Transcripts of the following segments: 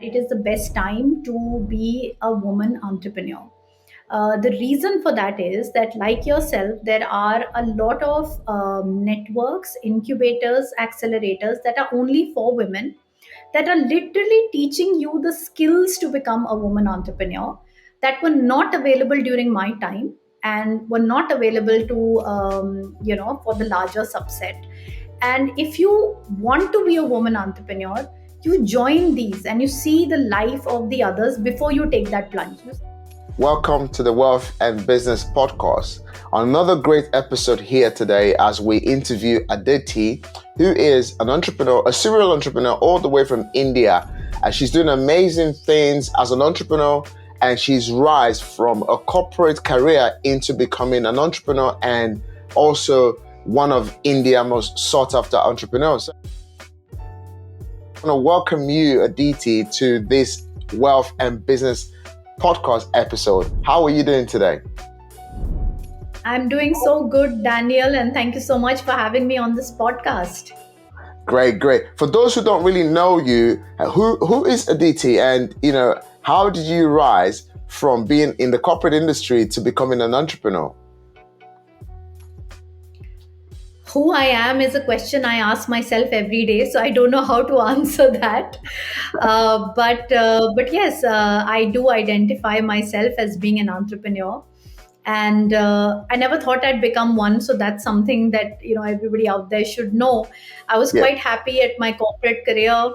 it is the best time to be a woman entrepreneur. The reason for that is that, like yourself, there are a lot of networks, incubators, accelerators that are only for women, that are literally teaching you the skills to become a woman entrepreneur that were not available during my time and were not available to for the larger subset. And if you want to be a woman entrepreneur, you join these and you see the life of the others before you take that plunge. Welcome to the Wealth and Business Podcast. Another great episode here today as we interview Aditi, who is an entrepreneur, a serial entrepreneur all the way from India. And she's doing amazing things as an entrepreneur, and she's rise from a corporate career into becoming an entrepreneur and also one of India's most sought after entrepreneurs. I want to welcome you, Aditi, to this Wealth and Business Podcast episode. How are you doing today? I'm doing so good, Daniel, and thank you so much for having me on this podcast. Great. For those who don't really know you, who is Aditi, and how did you rise from being in the corporate industry to becoming an entrepreneur? Who I am is a question I ask myself every day, so I don't know how to answer that. But yes, I do identify myself as being an entrepreneur, and I never thought I'd become one. So that's something that everybody out there should know. I was Yeah. quite happy at my corporate career.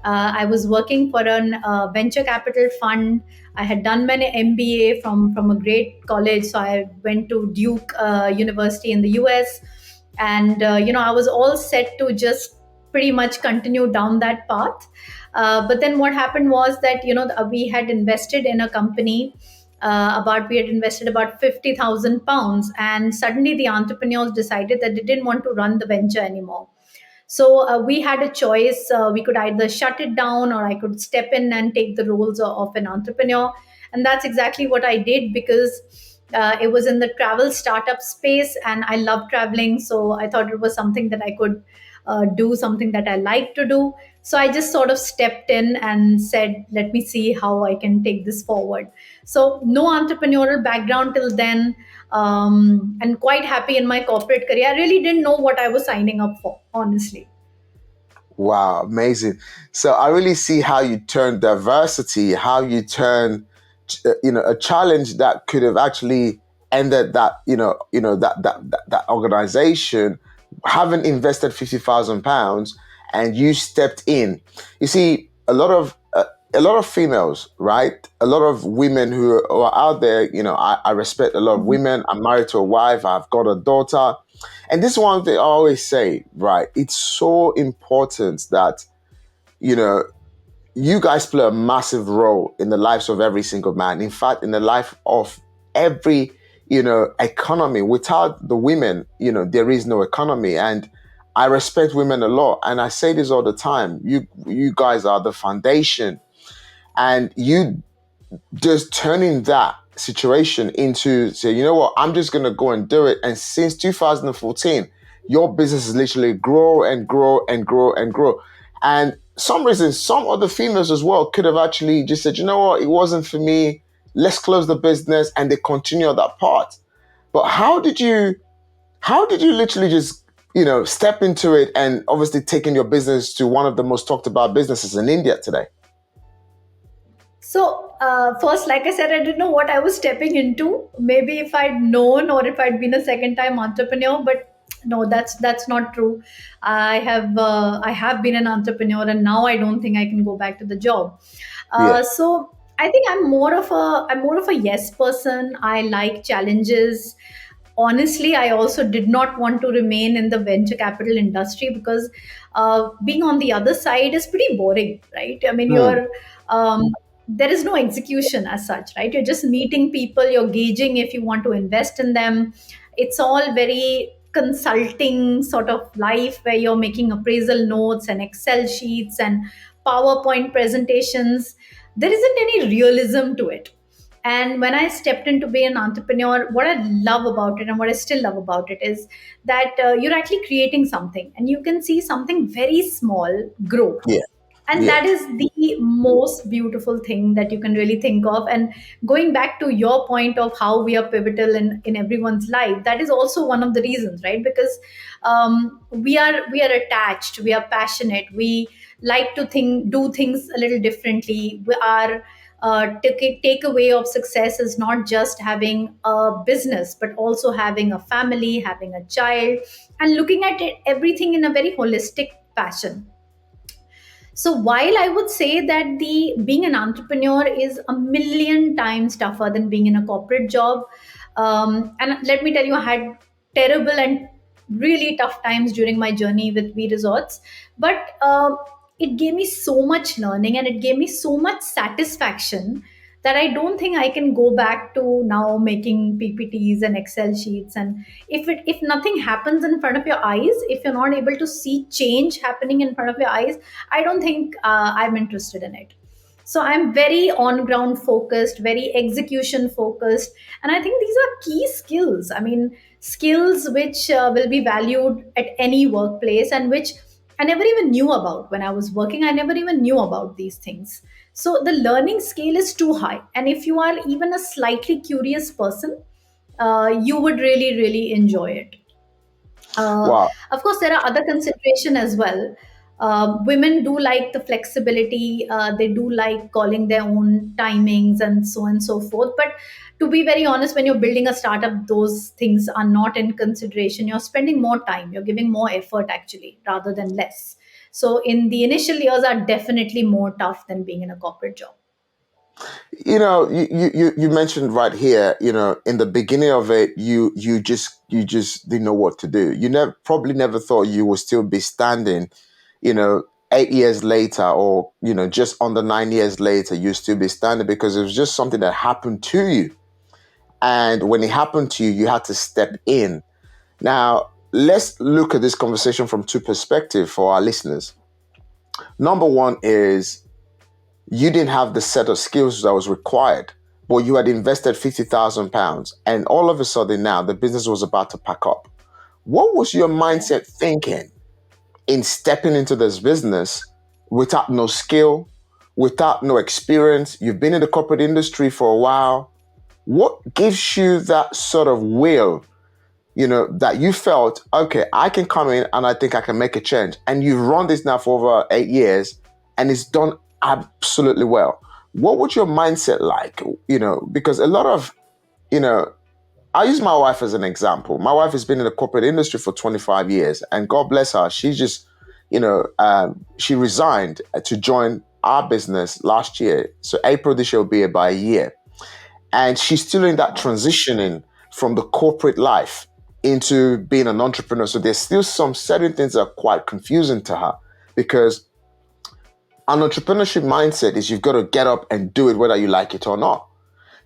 I was working for an venture capital fund. I had done my MBA from a great college, so I went to Duke University in the US, and I was all set to just pretty much continue down that path. But then what happened was that we had invested in a company. We had invested about £50,000, and suddenly the entrepreneurs decided that they didn't want to run the venture anymore. So we had a choice. We could either shut it down, or I could step in and take the roles of an entrepreneur. And that's exactly what I did, because it was in the travel startup space and I love traveling. So I thought it was something that I could do, something that I like to do. So I just sort of stepped in and said, let me see how I can take this forward. So no entrepreneurial background till then, and quite happy in my corporate career. I really didn't know what I was signing up for, honestly. Wow, amazing. So I really see how you turn diversity, how you turn, a challenge that could have actually ended that, that organization, having invested £50,000, and you stepped in. You see, a lot of females, right? A lot of women who are out there. I respect a lot of women. I'm married to a wife. I've got a daughter. And this is one thing I always say, right? It's so important that, you guys play a massive role in the lives of every single man. In fact, in the life of every, economy. Without the women, there is no economy. And I respect women a lot. And I say this all the time. You guys are the foundation. And you just turning that situation into, say, you know what, I'm just going to go and do it. And since 2014, your business is literally grow and grow and grow and grow. And some reasons, some other females as well could have actually just said, you know what, it wasn't for me. Let's close the business, and they continue that part. But how did you literally just, step into it and obviously taking your business to one of the most talked about businesses in India today? So, first, like I said, I didn't know what I was stepping into. Maybe if I'd known, or if I'd been a second time entrepreneur, but no, that's not true. I have been an entrepreneur, and now I don't think I can go back to the job. Yeah. So I think I'm more of a yes person. I like challenges. Honestly, I also did not want to remain in the venture capital industry, because being on the other side is pretty boring, right? I mean, um, there is no execution as such, right? You're just meeting people, you're gauging if you want to invest in them. It's all very consulting sort of life, where you're making appraisal notes and Excel sheets and PowerPoint presentations. There isn't any realism to it. And when I stepped in to be an entrepreneur, what I love about it, and what I still love about it, is that you're actually creating something and you can see something very small grow. Yeah. And that Yes. is the most beautiful thing that you can really think of. And going back to your point of how we are pivotal in everyone's life, that is also one of the reasons, right? Because we are attached, we are passionate, we like to think do things a little differently. We are takeaway of success is not just having a business, but also having a family, having a child, and looking at it, everything in a very holistic fashion. So while I would say that the being an entrepreneur is a million times tougher than being in a corporate job, and let me tell you, I had terrible and really tough times during my journey with V Resorts, but it gave me so much learning and it gave me so much satisfaction that I don't think I can go back to now making PPTs and Excel sheets. And if nothing happens in front of your eyes, if you're not able to see change happening in front of your eyes, I don't think I'm interested in it. So I'm very on ground focused, very execution focused, and I think these are key skills. I mean, skills which will be valued at any workplace, and which I never even knew about when I was working. I never even knew about these things. So the learning scale is too high, and if you are even a slightly curious person, you would really, really enjoy it. Wow. Of course, there are other consideration as well. Women do like the flexibility. They do like calling their own timings and so on and so forth. But to be very honest, when you're building a startup, those things are not in consideration. You're spending more time. You're giving more effort actually, rather than less. So in the initial years are definitely more tough than being in a corporate job. You mentioned right here, in the beginning of it, you just didn't know what to do. You never probably never thought you would still be standing, 8 years later, or just under 9 years later, you still be standing because it was just something that happened to you. And when it happened to you, you had to step in. Now, let's look at this conversation from two perspectives for our listeners. Number one is you didn't have the set of skills that was required, but you had invested £50,000, and all of a sudden now the business was about to pack up. What was your Yeah. mindset thinking in stepping into this business without no skill, without no experience? You've been in the corporate industry for a while. What gives you that sort of will, that you felt, okay, I can come in and I think I can make a change? And you've run this now for over 8 years and it's done absolutely well. What would your mindset like? Because a lot of, you know, I use my wife as an example. My wife has been in the corporate industry for 25 years, and God bless her. She just, she resigned to join our business last year. So April this year will be about a year. And she's still in that Wow. transitioning from the corporate life into being an entrepreneur. So there's still some certain things that are quite confusing to her because an entrepreneurship mindset is you've got to get up and do it whether you like it or not.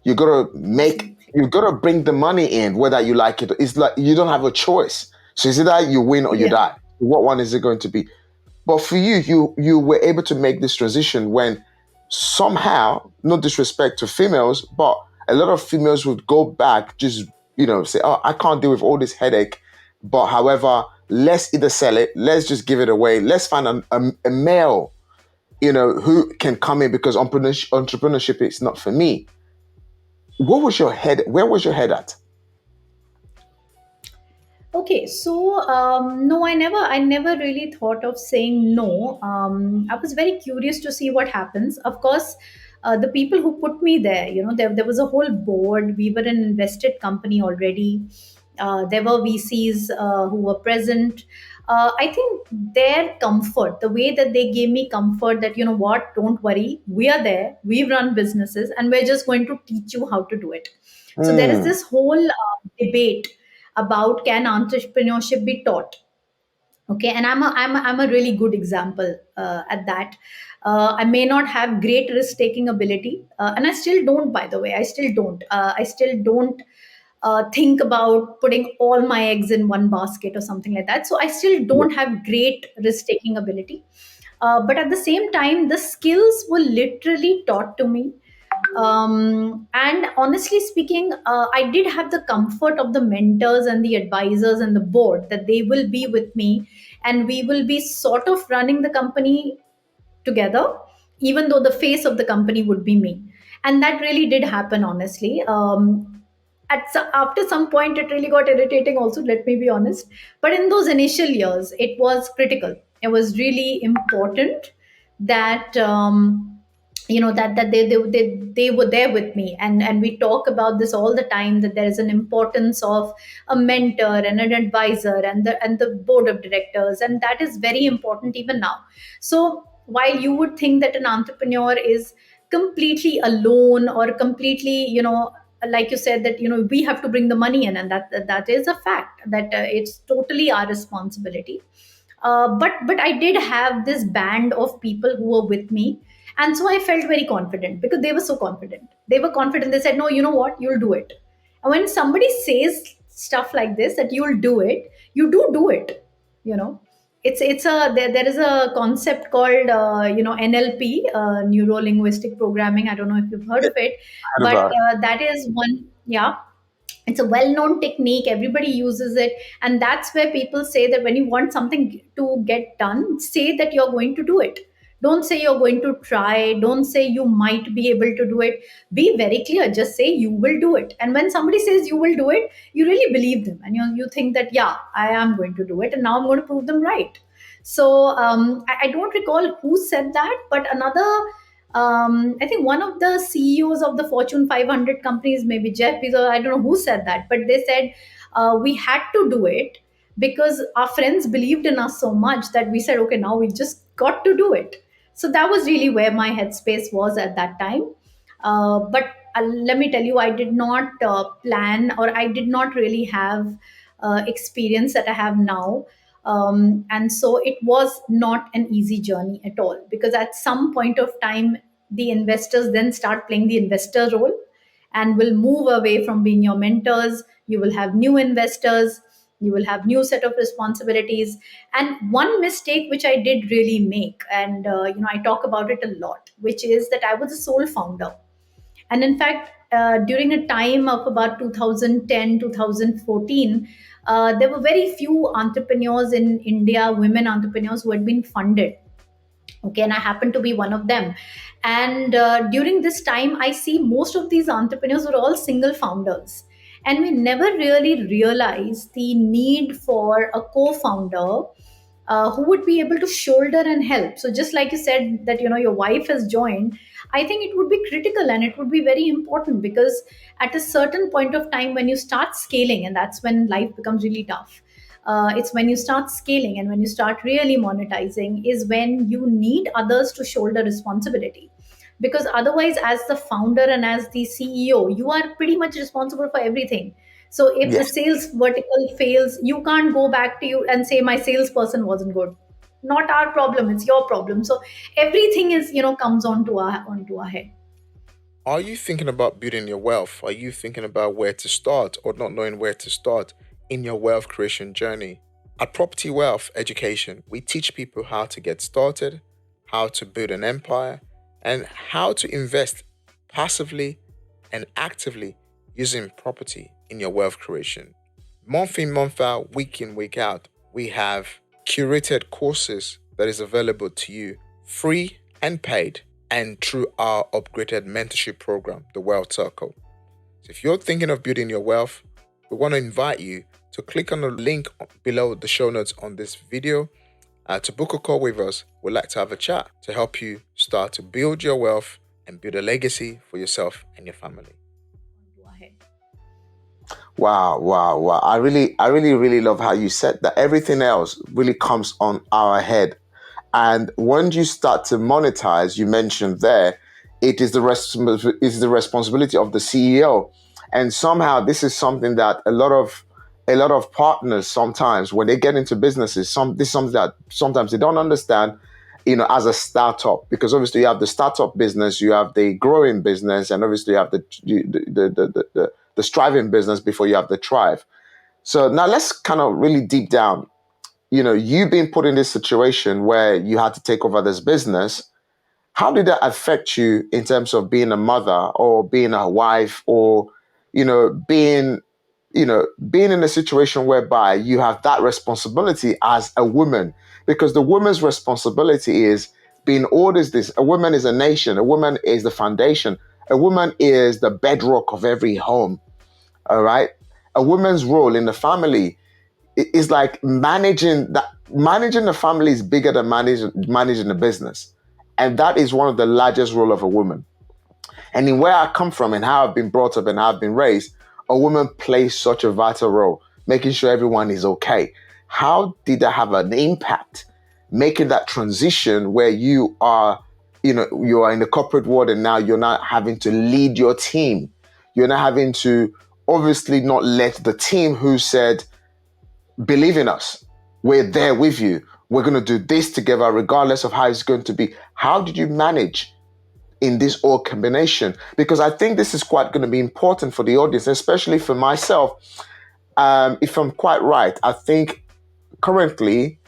You got to Absolutely. you got to bring the money in whether you like it. It's like you don't have a choice. So it's either you win or you Yeah. die. What one is it going to be? But for you, you were able to make this transition when somehow, no disrespect to females, but a lot of females would go back, just say, "Oh, I can't deal with all this headache." But however, let's either sell it, let's just give it away, let's find a male, who can come in because entrepreneurship is not for me. What was your head? Where was your head at? Okay, so no, I never really thought of saying no. I was very curious to see what happens. Of course, the people who put me there, there was a whole board. We were an invested company already. There were VCs who were present. I think their comfort, the way that they gave me comfort, that what, don't worry, we are there. We've run businesses, and we're just going to teach you how to do it. So there is Hmm. this whole debate about can entrepreneurship be taught. Okay, and I'm a really good example at that. I may not have great risk taking ability, and I still don't, by the way. I still don't think about putting all my eggs in one basket or something like that. So I still Yeah. don't have great risk taking ability, but at the same time the skills were literally taught to me. And honestly speaking, I did have the comfort of the mentors and the advisors and the board, that they will be with me and we will be sort of running the company together, even though the face of the company would be me. And that really did happen, honestly. After some point, it really got irritating, also, let me be honest. But in those initial years, it was critical. It was really important that. They were there with me, and we talk about this all the time, that there is an importance of a mentor and an advisor, and the board of directors, and that is very important even now. So while you would think that an entrepreneur is completely alone, or completely, like you said, that we have to bring the money in, and that is a fact, that it's totally our responsibility. But I did have this band of people who were with me, and so I felt very confident because they were so confident. They were confident. They said, "No, you know what? You'll do it." And when somebody says stuff like this, that you'll do it, you do it. You know, there is a concept called NLP, neuro linguistic programming. I don't know if you've heard Yeah, of it, heard but about it. that is one. Yeah, it's a well-known technique, everybody uses it. And that's where people say that when you want something to get done, say that you're going to do it. Don't say you're going to try, don't say you might be able to do it. Be very clear, just say you will do it. And when somebody says you will do it, you really believe them, and you think that, yeah, I am going to do it, and now I'm going to prove them right. So I don't recall who said that, but another, I think one of the CEOs of the Fortune 500 companies, maybe Jeff Bezos, I don't know who said that, but they said we had to do it because our friends believed in us so much that we said, okay, now we just got to do it. So that was really where my headspace was at that time. But let me tell you, I did not plan, or I did not really have experience that I have now. And so it was not an easy journey at all, because at some point of time, the investors then start playing the investor role and will move away from being your mentors. You will have new investors, you will have new set of responsibilities. And one mistake which I did really make, and I talk about it a lot, which is that I was a sole founder. And in fact, during a time of about 2010, 2014, there were very few entrepreneurs in India, women entrepreneurs, who had been funded. Okay, and I happen to be one of them. And during this time, I see most of these entrepreneurs were all single founders, and we never really realized the need for a co-founder who would be able to shoulder and help. So just like you said that your wife has joined, I think it would be critical, and it would be very important, because at a certain point of time, when you start scaling, and that's when life becomes really tough. It's when you start scaling and when you start really monetizing is when you need others to shoulder responsibility. Because otherwise, as the founder and as the CEO, you are pretty much responsible for everything. So if the Yes. sales vertical fails, you can't go back to you and say my salesperson wasn't good. Not our problem, it's your problem. So everything is, comes onto our head. Are you thinking about building your wealth? Are you thinking about where to start or not knowing where to start in your wealth creation journey? At Property Wealth Education, we teach people how to get started, how to build an empire, and how to invest passively and actively using property in your wealth creation. Month in, month out, week in, week out, we have curated courses that is available to you free and paid, and through our upgraded mentorship program, the Wealth Circle. So if you're thinking of building your wealth, we want to invite you to click on the link below the show notes on this video to book a call with us. We'd like to have a chat to help you start to build your wealth and build a legacy for yourself and your family. Go ahead. Wow, wow, wow. I really love how you said that everything else really comes on our head. And when you start to monetize, you mentioned there, it is the responsibility of the CEO. And somehow this is something that a lot of partners sometimes when they get into businesses, this is something that sometimes they don't understand, as a startup, because obviously you have the startup business, you have the growing business, and obviously you have the striving business before you have the thrive. So now let's kind of really deep down. You've been put in this situation where you had to take over this business. How did that affect you in terms of being a mother or being a wife, or being being in a situation whereby you have that responsibility as a woman? Because the woman's responsibility is been always this: a woman is a nation, a woman is the foundation, a woman is the bedrock of every home. All right. A woman's role in the family is like managing the family is bigger than managing the business. And that is one of the largest role of a woman. And in where I come from and how I've been brought up and how I've been raised, a woman plays such a vital role, making sure everyone is okay. How did that have an impact? Making that transition where you are in the corporate world and now you're not having to lead your team. You're not having to obviously not let the team who said, believe in us. We're there with you. We're going to do this together, regardless of how it's going to be. How did you manage in this all combination? Because I think this is quite going to be important for the audience, especially for myself. If I'm quite right, I think currently,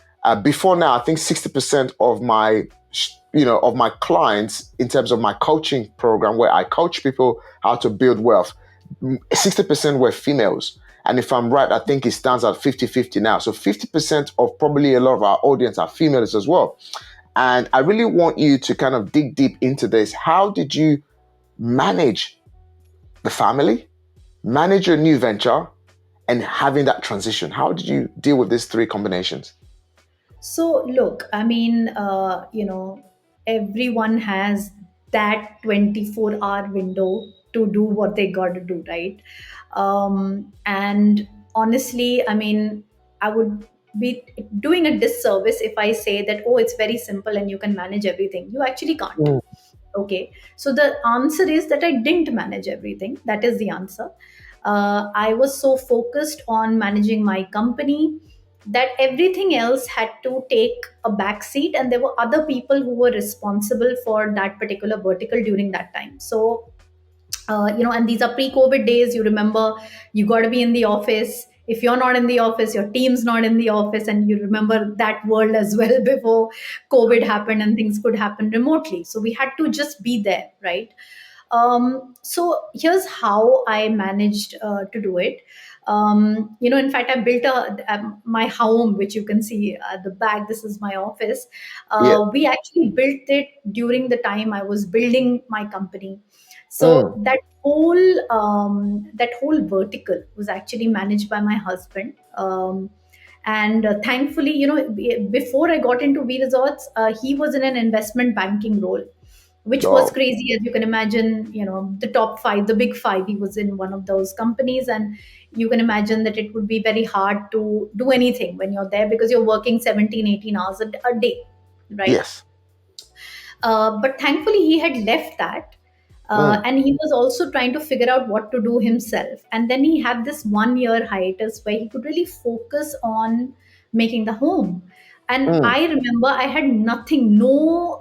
before now, I think 60% of my clients, in terms of my coaching program, where I coach people how to build wealth, 60% were females. And if I'm right, I think it stands at 50-50 now. So 50% of probably a lot of our audience are females as well. And I really want you to kind of dig deep into this. How did you manage the family, manage your new venture, and having that transition? How did you deal with these three combinations? So, look, I mean, everyone has that 24-hour window to do what they got to do, right? And honestly, I mean, I would be doing a disservice if I say that, oh, it's very simple and you can manage everything. You actually can't. Mm, Okay. So the answer is that I didn't manage everything. That is the answer. I was so focused on managing my company that everything else had to take a back seat, and there were other people who were responsible for that particular vertical during that time. So and these are pre-COVID days. You remember, you got to be in the office. If you're not in the office, your team's not in the office, and you remember that world as well before COVID happened and things could happen remotely. So we had to just be there, right? So here's how I managed to do it. In fact, I built my home, which you can see at the back. This is my office. yeah. We actually built it during the time I was building my company. So Mm, that whole vertical was actually managed by my husband. And thankfully, before I got into V Resorts, he was in an investment banking role, which was oh, crazy, as you can imagine. The top five, the big five, he was in one of those companies. And you can imagine that it would be very hard to do anything when you're there, because you're working 17, 18 hours a day, right? yes. But thankfully, he had left that. Mm, And he was also trying to figure out what to do himself. And then he had this 1 year hiatus where he could really focus on making the home. And mm, I remember I had nothing, no,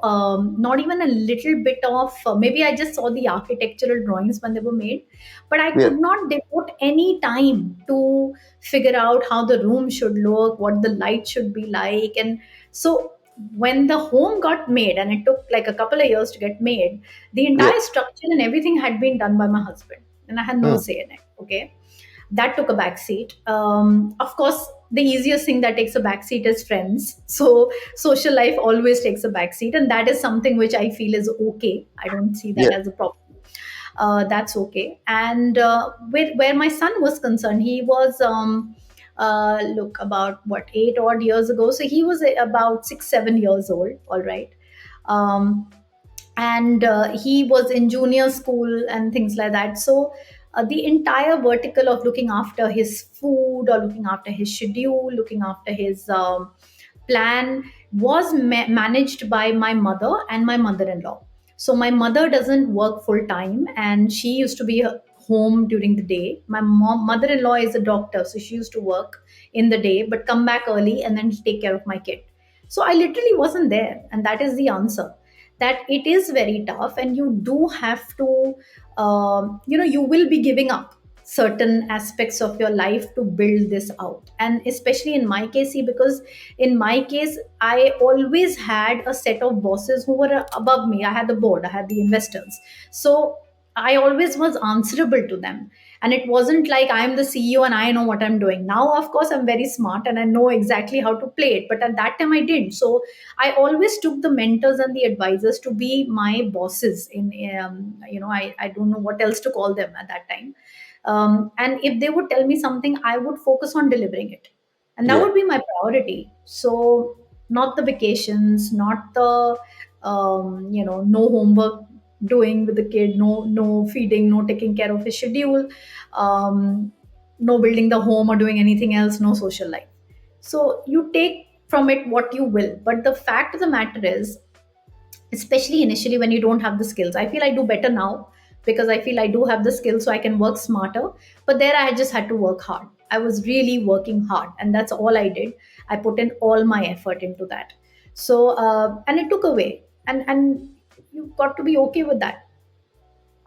not even a little bit of, maybe I just saw the architectural drawings when they were made, but I yeah. could not devote any time to figure out how the room should look, what the light should be like. And so when the home got made, and it took like a couple of years to get made, the Yeah. entire structure and everything had been done by my husband, and I had no Mm, say in it. Okay. That took a back seat. Of course, the easiest thing that takes a back seat is friends. So social life always takes a back seat, and that is something which I feel is okay. I don't see yeah. that as a problem. That's okay. And where my son was concerned, he was look, about what, 8 odd years ago. So he was about 6, 7 years old. All right. Um, and he was in junior school and things like that. So the entire vertical of looking after his food, or looking after his schedule, looking after his plan, was managed by my mother and my mother-in-law. So my mother doesn't work full time, and she used to be home during the day. My mother-in-law is a doctor, so she used to work in the day but come back early and then take care of my kid. So I literally wasn't there, and that is the answer. That it is very tough, and you do have to, you will be giving up certain aspects of your life to build this out. And especially in my case, see, because in my case, I always had a set of bosses who were above me. I had the board, I had the investors. So I always was answerable to them. And it wasn't like I'm the CEO and I know what I'm doing. Now, of course, I'm very smart and I know exactly how to play it. But at that time, I didn't. So I always took the mentors and the advisors to be my bosses. I don't know what else to call them at that time. And if they would tell me something, I would focus on delivering it. And that Yeah. would be my priority. So, not the vacations, not the no homework doing with the kid, no feeding, no taking care of his schedule, um, no building the home or doing anything else, no social life. So you take from it what you will, but the fact of the matter is, especially initially when you don't have the skills, I feel I do better now because I feel I do have the skills so I can work smarter. But there I just had to work hard. I was really working hard, and that's all I did. I put in all my effort into that. So and it took away, and you got to be okay with that.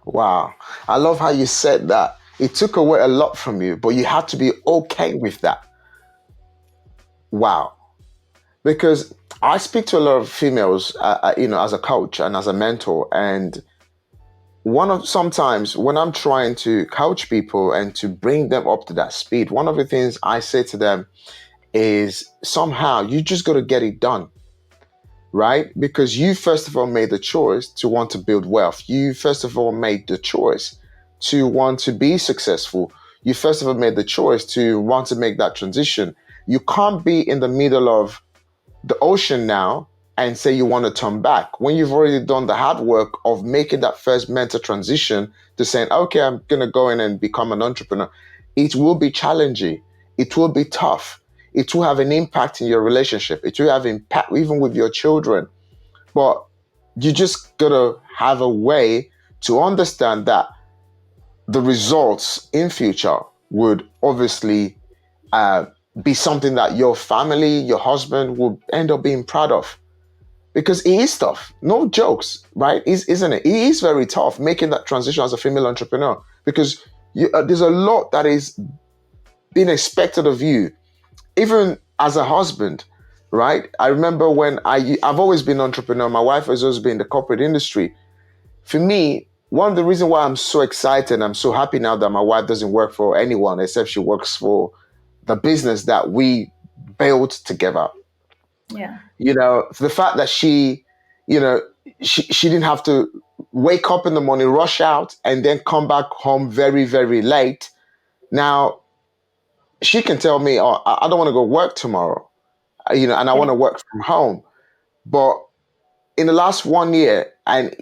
Wow. I love how you said that. It took away a lot from you, but you had to be okay with that. Wow. Because I speak to a lot of females, as a coach and as a mentor, and one of sometimes when I'm trying to coach people and to bring them up to that speed, one of the things I say to them is somehow you just got to get it done, right? Because you first of all made the choice to want to build wealth. You first of all made the choice to want to be successful. You first of all made the choice to want to make that transition. You can't be in the middle of the ocean now and say you want to turn back when you've already done the hard work of making that first mental transition to saying, okay, I'm going to go in and become an entrepreneur. It will be challenging. It will be tough. It will have an impact in your relationship. It will have impact even with your children. But you just got to have a way to understand that the results in future would obviously uh, be something that your family, your husband will end up being proud of because it is tough. No jokes, right? Isn't it? It is very tough making that transition as a female entrepreneur because there's a lot that is being expected of you, even as a husband, right? I remember when I've always been an entrepreneur. My wife has always been in the corporate industry. For me, one of the reasons why I'm so excited, I'm so happy now that my wife doesn't work for anyone except she works for the business that we built together. Yeah. The fact that you know, she didn't have to wake up in the morning, rush out, and then come back home very, very late. Now she can tell me, "Oh, I don't want to go work tomorrow," and I want Correct. to work from home. But in the last 1 year, and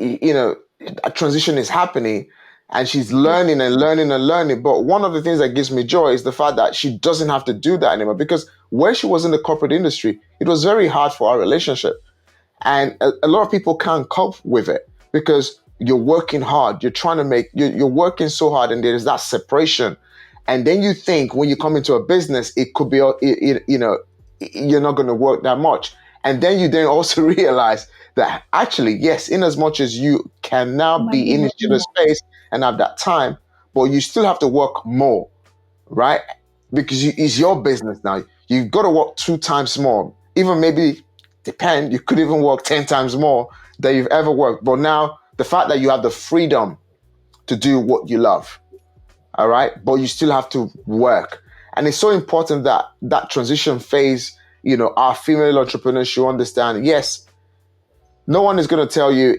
a transition is happening, and she's Correct. learning and learning and learning. But one of the things that gives me joy is the fact that she doesn't have to do that anymore. Because when she was in the corporate industry, it was very hard for our relationship. And a lot of people can't cope with it because you're working hard, you're trying to you're working so hard, and there's that separation. And then you think when you come into a business, it could be, you're not going to work that much. And then you then also realize that actually, yes, in as much as you can now You might be be in each working other's more. space and have that time, but you still have to work more, right? Because it's your business now. You've got to work 2 times more. Even maybe, depend, you could even work 10 times more than you've ever worked. But now, the fact that you have the freedom to do what you love, all right? But you still have to work. And it's so important that that transition phase, our female entrepreneurs should understand, yes, no one is going to tell you,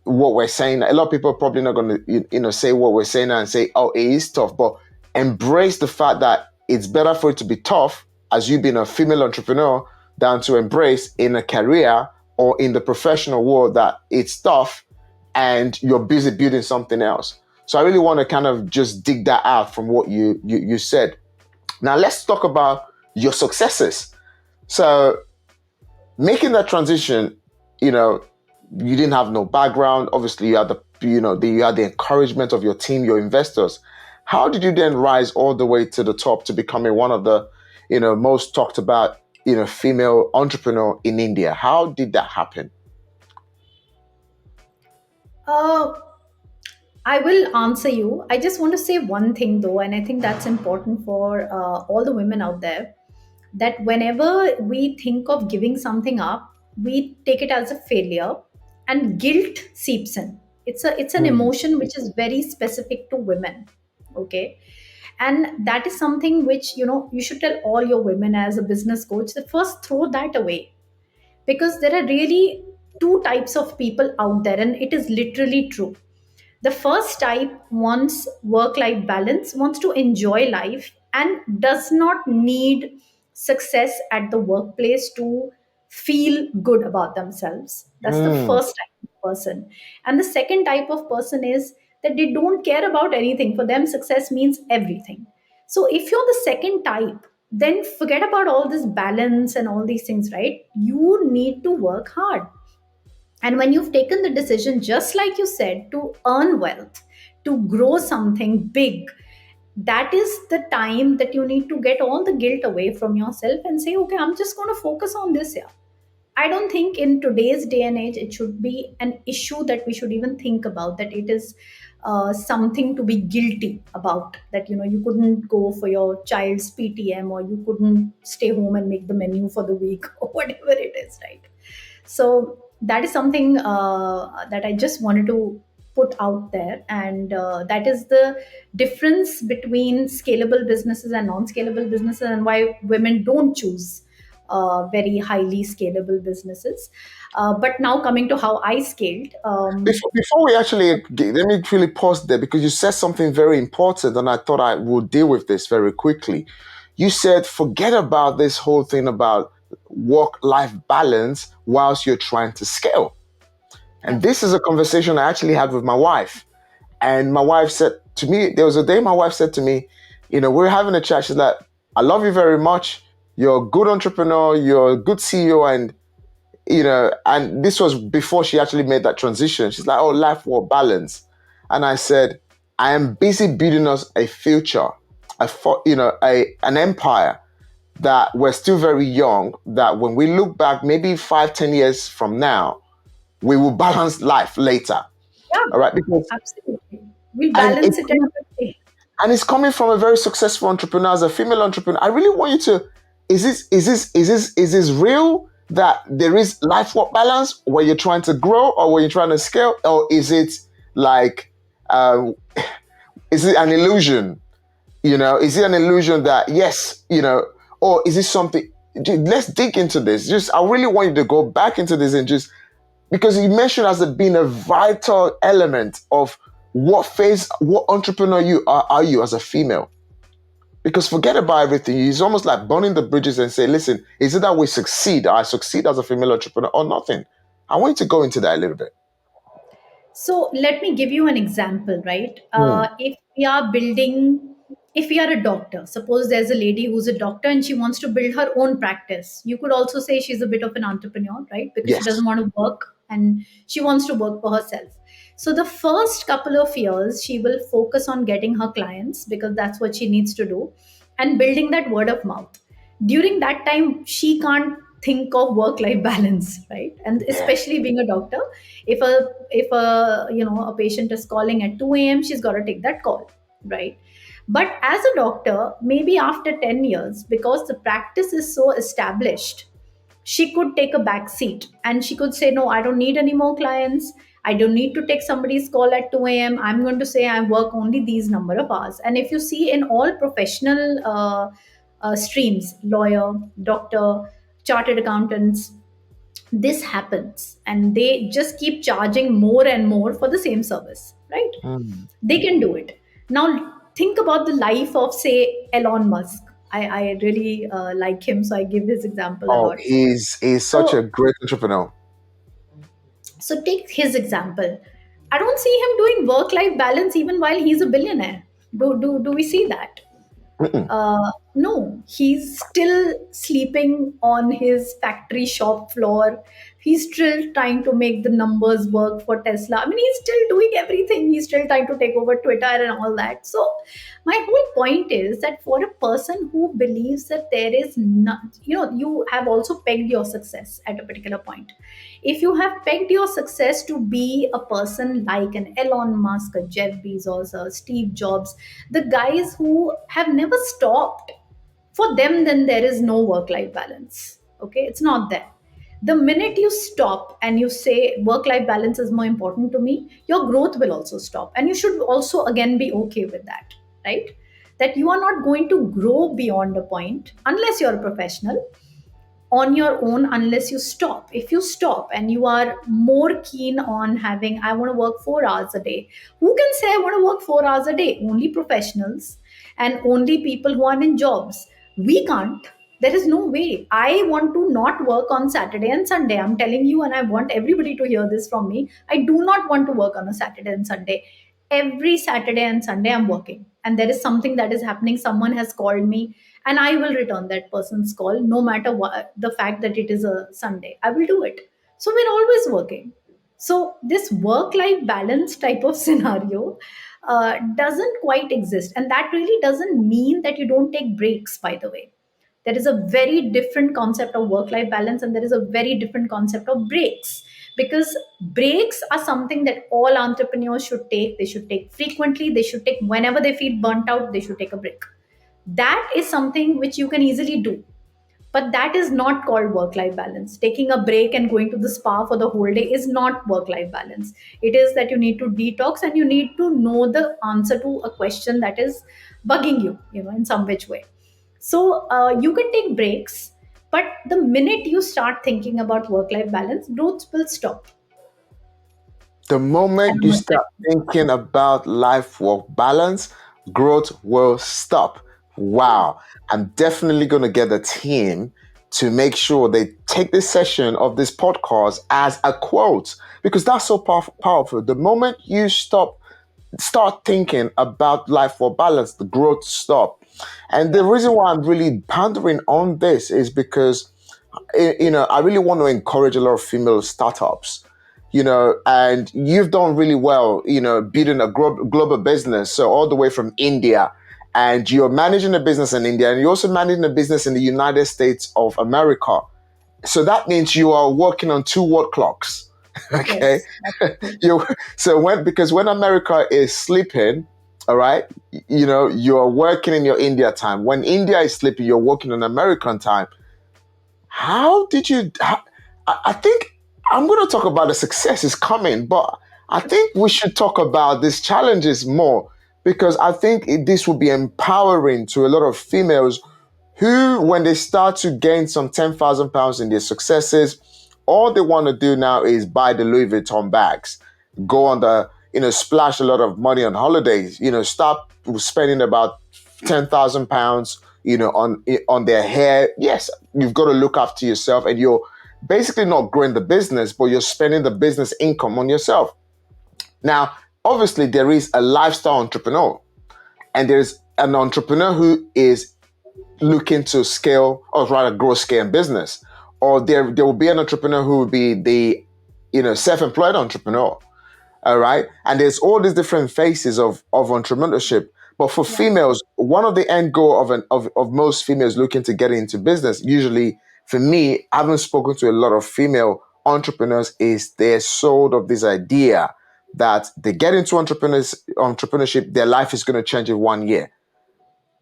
what we're saying. A lot of people are probably not going to, say what we're saying and say, oh, it is tough. But embrace the fact that it's better for it to be tough as you being a female entrepreneur than to embrace in a career or in the professional world that it's tough and you're busy building something else. So I really want to kind of just dig that out from what you said. Now let's talk about your successes. So making that transition, you know, you didn't have no background. Obviously, you had you had the encouragement of your team, your investors. How did you then rise all the way to the top to becoming one of the, most talked about, female entrepreneur in India? How did that happen? Uh, I will answer you. I just want to say one thing though, and I think that's important for all the women out there, that whenever we think of giving something up, we take it as a failure and guilt seeps in. It's an Mm. emotion which is very specific to women. Okay. And that is something which, you should tell all your women as a business coach that first throw that away, because there are really two types of people out there, and it is literally true. The first type wants work life balance, wants to enjoy life, and does not need success at the workplace to feel good about themselves. That's the Mm. first type of person. And the second type of person is that they don't care about anything. For them, success means everything. So if you're the second type, then forget about all this balance and all these things, right? You need to work hard. And when you've taken the decision, just like you said, to earn wealth, to grow something big, that is the time that you need to get all the guilt away from yourself and say, okay, I'm just going to focus on this here. I don't think in today's day and age it should be an issue that we should even think about, that it is something to be guilty about, that you couldn't go for your child's PTM, or you couldn't stay home and make the menu for the week or whatever it is, right? So that is something that I just wanted to put out there, and that is the difference between scalable businesses and non-scalable businesses, and why women don't choose very highly scalable businesses. But now coming to how I scaled. Before we actually let me really pause there because you said something very important, and I thought I would deal with this very quickly. You said forget about this whole thing about work-life balance whilst you're trying to scale. Yeah. And this is a conversation I actually had with my wife. And my wife said to me, there was a day my wife said to me, we were having a chat. She's like, I love you very much. You're a good entrepreneur. You're a good CEO. And this was before she actually made that transition. She's like, oh, life work balance. And I said, I am busy building us a future, an empire that we're still very young, that when we look back, maybe 5, 10 years from now, we will balance life later. Yeah, All right. Because, absolutely. We'll and balance it's it at a good way. and it's coming from a very successful entrepreneur, as a female entrepreneur. I really want you to, is this real that there is life work balance where you're trying to grow or where you're trying to scale, or is it like um, is it an illusion? Is it an illusion that yes, or is it something? Let's dig into this. Just I really want you to go back into this and just because you mentioned as it being a vital element of what entrepreneur are you as a female? Because forget about everything. It's almost like burning the bridges and say, listen, is it that we succeed? I succeed as a female entrepreneur or nothing? I want you to go into that a little bit. So let me give you an example, right? Hmm. If we are a doctor, suppose there's a lady who's a doctor and she wants to build her own practice. You could also say she's a bit of an entrepreneur, right? Because she Yes. doesn't want to work and she wants to work for herself. So the first couple of years, she will focus on getting her clients because that's what she needs to do, and building that word of mouth. During that time, she can't think of work life balance, right? And Yeah. especially being a doctor, if a patient is calling at 2 a.m., she's got to take that call, right? But as a doctor, maybe after 10 years, because the practice is so established, she could take a back seat and she could say, no, I don't need any more clients. I don't need to take somebody's call at 2 a.m. I'm going to say I work only these number of hours. And if you see in all professional streams, lawyer, doctor, chartered accountants, this happens and they just keep charging more and more for the same service, right? Hmm. They can do it. Now think about the life of, say, Elon Musk. I really like him, so I give his example a Oh, lot. he's such a So great entrepreneur. so take his example. I don't see him doing work life balance even while he's a billionaire. Do we see that? Mm-mm. No, he's still sleeping on his factory shop floor. He's still trying to make the numbers work for Tesla. I mean, he's still doing everything. He's still trying to take over Twitter and all that. So, my whole point is that for a person who believes that there is not, you have also pegged your success at a particular point. If you have pegged your success to be a person like an Elon Musk, a Jeff Bezos, or Steve Jobs, the guys who have never stopped, for them, then there is no work life balance. Okay, it's not there. The minute you stop and you say work life balance is more important to me, your growth will also stop, and you should also again be okay with that, right? That you are not going to grow beyond a point unless you're a professional on your own, unless you stop. If you stop and you are more keen on having, I want to work 4 hours a day, who can say I want to work 4 hours a day? Only professionals and only people who are in jobs. We can't. There is no way. I want to not work on Saturday and Sunday, I'm telling you, and I want everybody to hear this from me. I do not want to work on a Saturday and Sunday. Every Saturday and Sunday I'm working, and there is something that is happening, someone has called me, and I will return that person's call no matter what, the fact that it is a Sunday, I will do it. So we're always working. So this work life balance type of scenario doesn't quite exist, and that really doesn't mean that you don't take breaks, by the way. There is a very different concept of work life balance, and there is a very different concept of breaks, because breaks are something that all entrepreneurs should take. They should take frequently, they should take whenever they feel burnt out, they should take a break. That is something which you can easily do, but that is not called work life balance. Taking a break and going to the spa for the whole day is not work life balance. It is that you need to detox and you need to know the answer to a question that is bugging you, in some which way. So you can take breaks, but the minute you start thinking about work life balance, growth will stop. The I moment don't you know if that. start thinking about life work balance, growth will stop. Wow. I'm definitely going to get a team to make sure they take this session of this podcast as a quote, because that's so powerful. The moment you start thinking about life work balance, the growth stop. And the Yeah. reason why I'm really pondering on this is because I really want to encourage a lot of female startups, and you've done really well, building a global business. So all the way from India, and you're managing a business in India, and you're also managing a business in the United States of America. So that means you are working on two world clocks. Okay. Yes, that's true. you because when America is sleeping, all right, you're working in your India time. When India is sleeping, you're working on American time. How did you? I think I'm going to talk about the success is coming, but I think we should talk about these challenges more, because I think this will be empowering to a lot of females who, when they start to gain some £10,000 in their successes, all they want to do now is buy the Louis Vuitton bags, go on splash a lot of money on holidays, stop spending about £10,000, on their hair. Yes, you've got to look after yourself, and you're basically not growing the business, but you're spending the business income on yourself. Now, obviously, there is a lifestyle entrepreneur, and there's an entrepreneur who is looking to scale, or rather grow scale in business. Or there will be an entrepreneur who will be the self-employed entrepreneur. All right. And there's all these different phases of entrepreneurship. But for Yeah. females, one of the end goal of most females looking to get into business, usually for me, having spoken to a lot of female entrepreneurs, is they're sold of this idea that they get into entrepreneurship, their life is going to change in 1 year.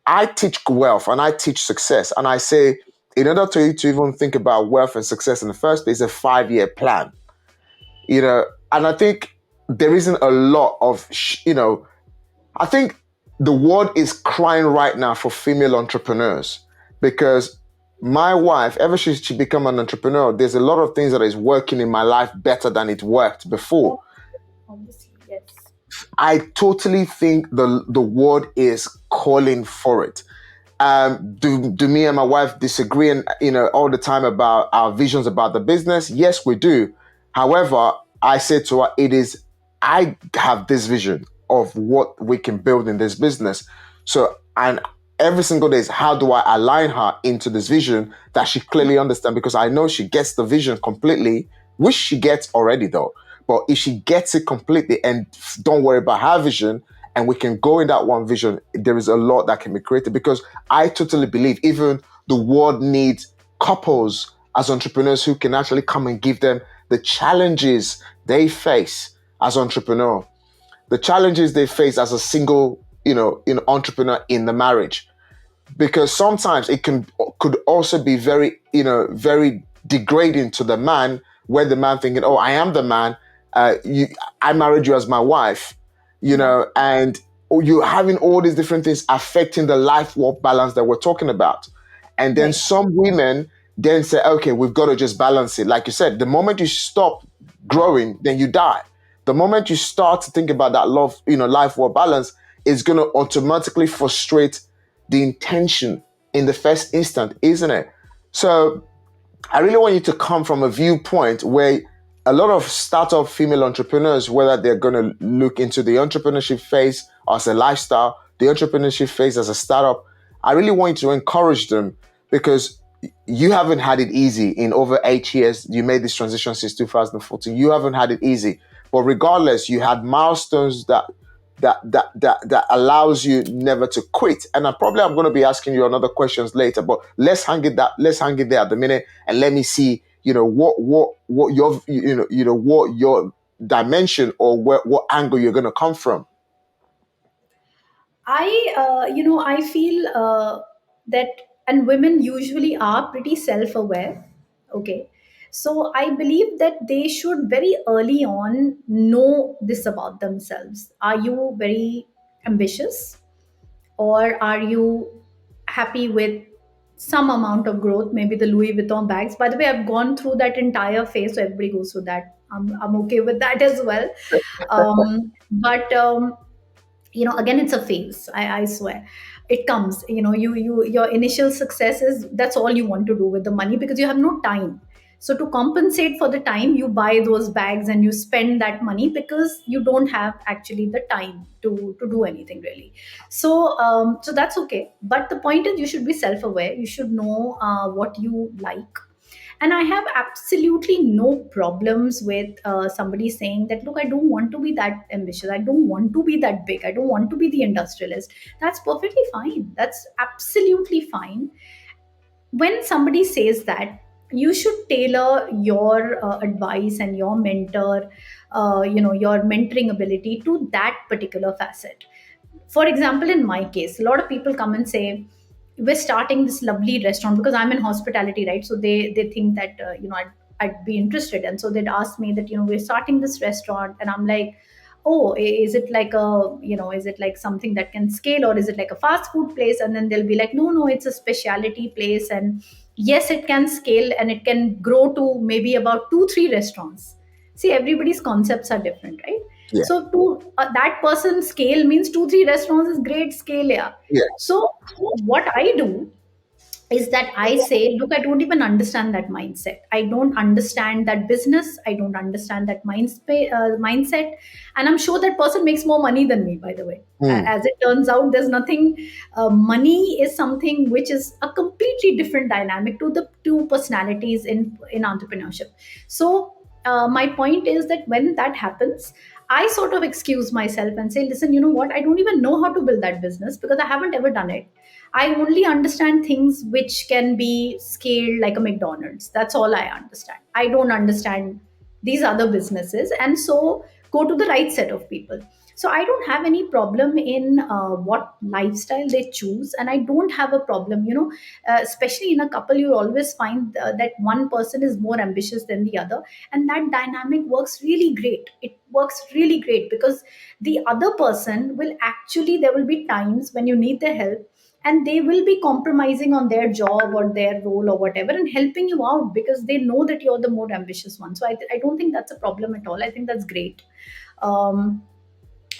I teach wealth and I teach success. And I say, in order to you to even think about wealth and success in the first place, a 5 year plan. And I think there isn't a lot of, I think the world is crying right now for female entrepreneurs, because my wife, ever since she become an entrepreneur, there's a lot of things that is working in my life better than it worked before. Obviously, yes. I totally think the world is calling for it. Do me and my wife disagree, and all the time about our visions about the business? Yes, we do. However, I said to her, I have this vision of what we can build in this business. So, and every single day is, how do I align her into this vision that she clearly understands? Because I know she gets the vision completely, which she gets already though. But if she gets it completely, and don't worry about her vision, and we can go in that one vision, there is a lot that can be created. Because I totally believe even the world needs couples as entrepreneurs who can actually come and give them the challenges they face as entrepreneur, the challenges they face as a single, entrepreneur in the marriage. Because sometimes it could also be very, very degrading to the man, where the man thinking, oh, I am the man, I married you as my wife, Yeah. and you're having all these different things affecting the life work balance that we're talking about. And then Right. some women then say, okay, we've got to just balance it. Like you said, the moment you stop growing, then you die. The moment you start to think about that love, life work balance, is going to automatically frustrate the intention in the first instant, isn't it? So I really want you to come from a viewpoint where a lot of startup female entrepreneurs, whether they're going to look into the entrepreneurship phase as a lifestyle, the entrepreneurship phase as a startup, I really want you to encourage them, because you haven't had it easy in over 8 years. You made this transition since 2014. You haven't had it easy. But regardless, you had milestones that allows you never to quit. And I'm going to be asking you another questions later, but let's hang it there at the minute, and let me see, what your what your dimension, or what angle you're going to come from. I feel that, and women usually are pretty self-aware. Okay, so I believe that they should very early on know this about themselves. Are you very ambitious, or are you happy with some amount of growth? Maybe the Louis Vuitton bags. By the way, I've gone through that entire phase, so everybody goes through that. I'm okay with that as well. But again, it's a phase. I swear, it comes. Your initial success is, that's all you want to do with the money, because you have no time. So to compensate for the time, you buy those bags and you spend that money, because you don't have actually the time to do anything really. So that's okay, but the point is, you should be self aware. You should know what you like. And I have absolutely no problems with somebody saying that, look, I don't want to be that ambitious, I don't want to be that big, I don't want to be the industrialist. That's perfectly fine, that's absolutely fine. When somebody says that, you should tailor your advice and your your mentoring ability to that particular facet. For example, in my case, a lot of people come and say, we're starting this lovely restaurant, because I'm in hospitality, right? So they think that I'd be interested, and so they'd ask me that, we're starting this restaurant, and I'm like, oh, is it like is it like something that can scale, or is it like a fast food place? And then they'll be like, no, no, it's a specialty place, and yes, it can scale and it can grow to maybe about 2 3 restaurants. See, everybody's concepts are different, right? Yeah, So to that person, scale means 2 3 restaurants is great scale, yeah. yeah. So what I do is that I say, look, I don't even understand that mindset. I don't understand that business. I don't understand that mindset. And I'm sure that person makes more money than me, by the way. Mm, As it turns out, there's nothing, money is something which is a completely different dynamic to the two personalities in entrepreneurship. So, my point is that when that happens, I sort of excuse myself and say, listen, you know what? I don't even know how to build that business, because I haven't ever done it. I only understand things which can be scaled like a McDonald's. That's all I understand. I don't understand these other businesses. And so go to the right set of people. So I don't have any problem in what lifestyle they choose. And I don't have a problem, especially in a couple, you always find that one person is more ambitious than the other. And that dynamic works really great. It works really great, because the other person will actually, there will be times when you need their help, and they will be compromising on their job or their role or whatever, and helping you out, because they know that you're the more ambitious one. So I don't think that's a problem at all. I think that's great. um,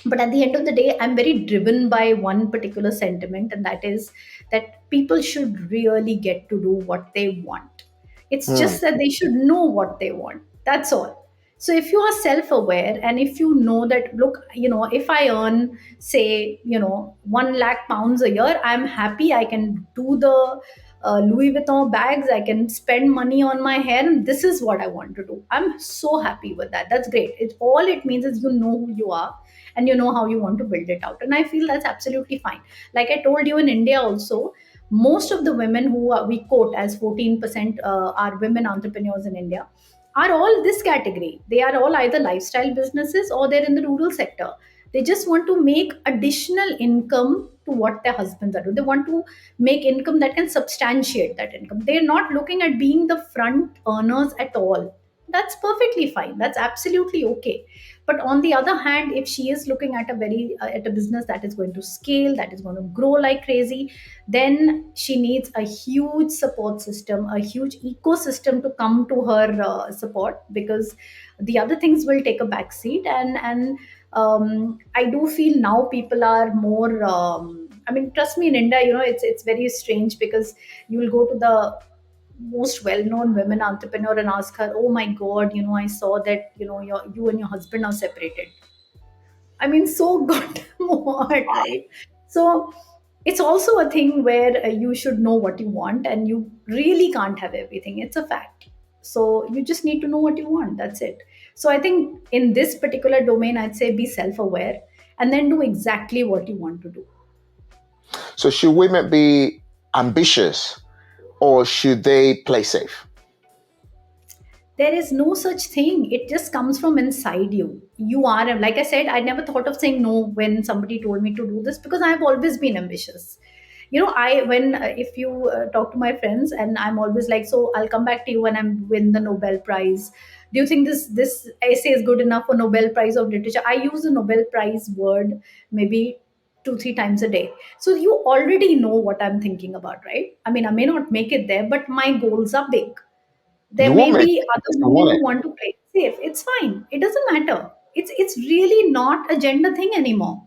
but at the end of the day, I'm very driven by one particular sentiment, and that is that people should really get to do what they want. It's mm, just that they should know what they want, that's all. So if you are self aware, and if you know that, look, if I earn, say, 1 lakh pounds a year, I'm happy, I can do the Louis Vuitton bags, I can spend money on my hair, and this is what I want to do. I'm so happy with that. That's great. It means is, you know who you are, and you know how you want to build it out. And I feel that's absolutely fine. Like I told you, in India also, most of the women who we quote as 14% are women entrepreneurs in India, are all this category. They are all either lifestyle businesses, or they're in the rural sector. They just want to make additional income to what their husbands are doing. They want to make income that can substantiate that income. They're not looking at being the front earners at all. That's perfectly fine. That's absolutely okay. But on the other hand, if she is looking at a business that is going to scale, that is going to grow like crazy, then she needs a huge support system, a huge ecosystem to come to her support, because the other things will take a back seat. And I do feel now people are more I mean, trust me, in India, it's very strange, because you will go to the most well-known women entrepreneur and ask her, oh my god, I saw that you and your husband are separated. I mean, so god what, right? So it's also a thing where you should know what you want, and you really can't have everything. It's a fact. So you just need to know what you want. That's it. So I think in this particular domain, I'd say be self-aware and then do exactly what you want to do. So should women be ambitious or should they play safe? There is no such thing. It just comes from inside you. You are, like I said, I never thought of saying no when somebody told me to do this, because I've always been ambitious. I when if you talk to my friends, and I'm always like, so I'll come back to you when I win the Nobel Prize. Do you think this essay is good enough for Nobel Prize of Literature? I use the Nobel Prize word maybe 2 3 times a day. So you already know what I'm thinking about, right? I mean, I may not make it there, but my goals are big. There You may won't make be it other if you women want who it. want to play it safe. It's fine. It doesn't matter. It's really not a gender thing anymore.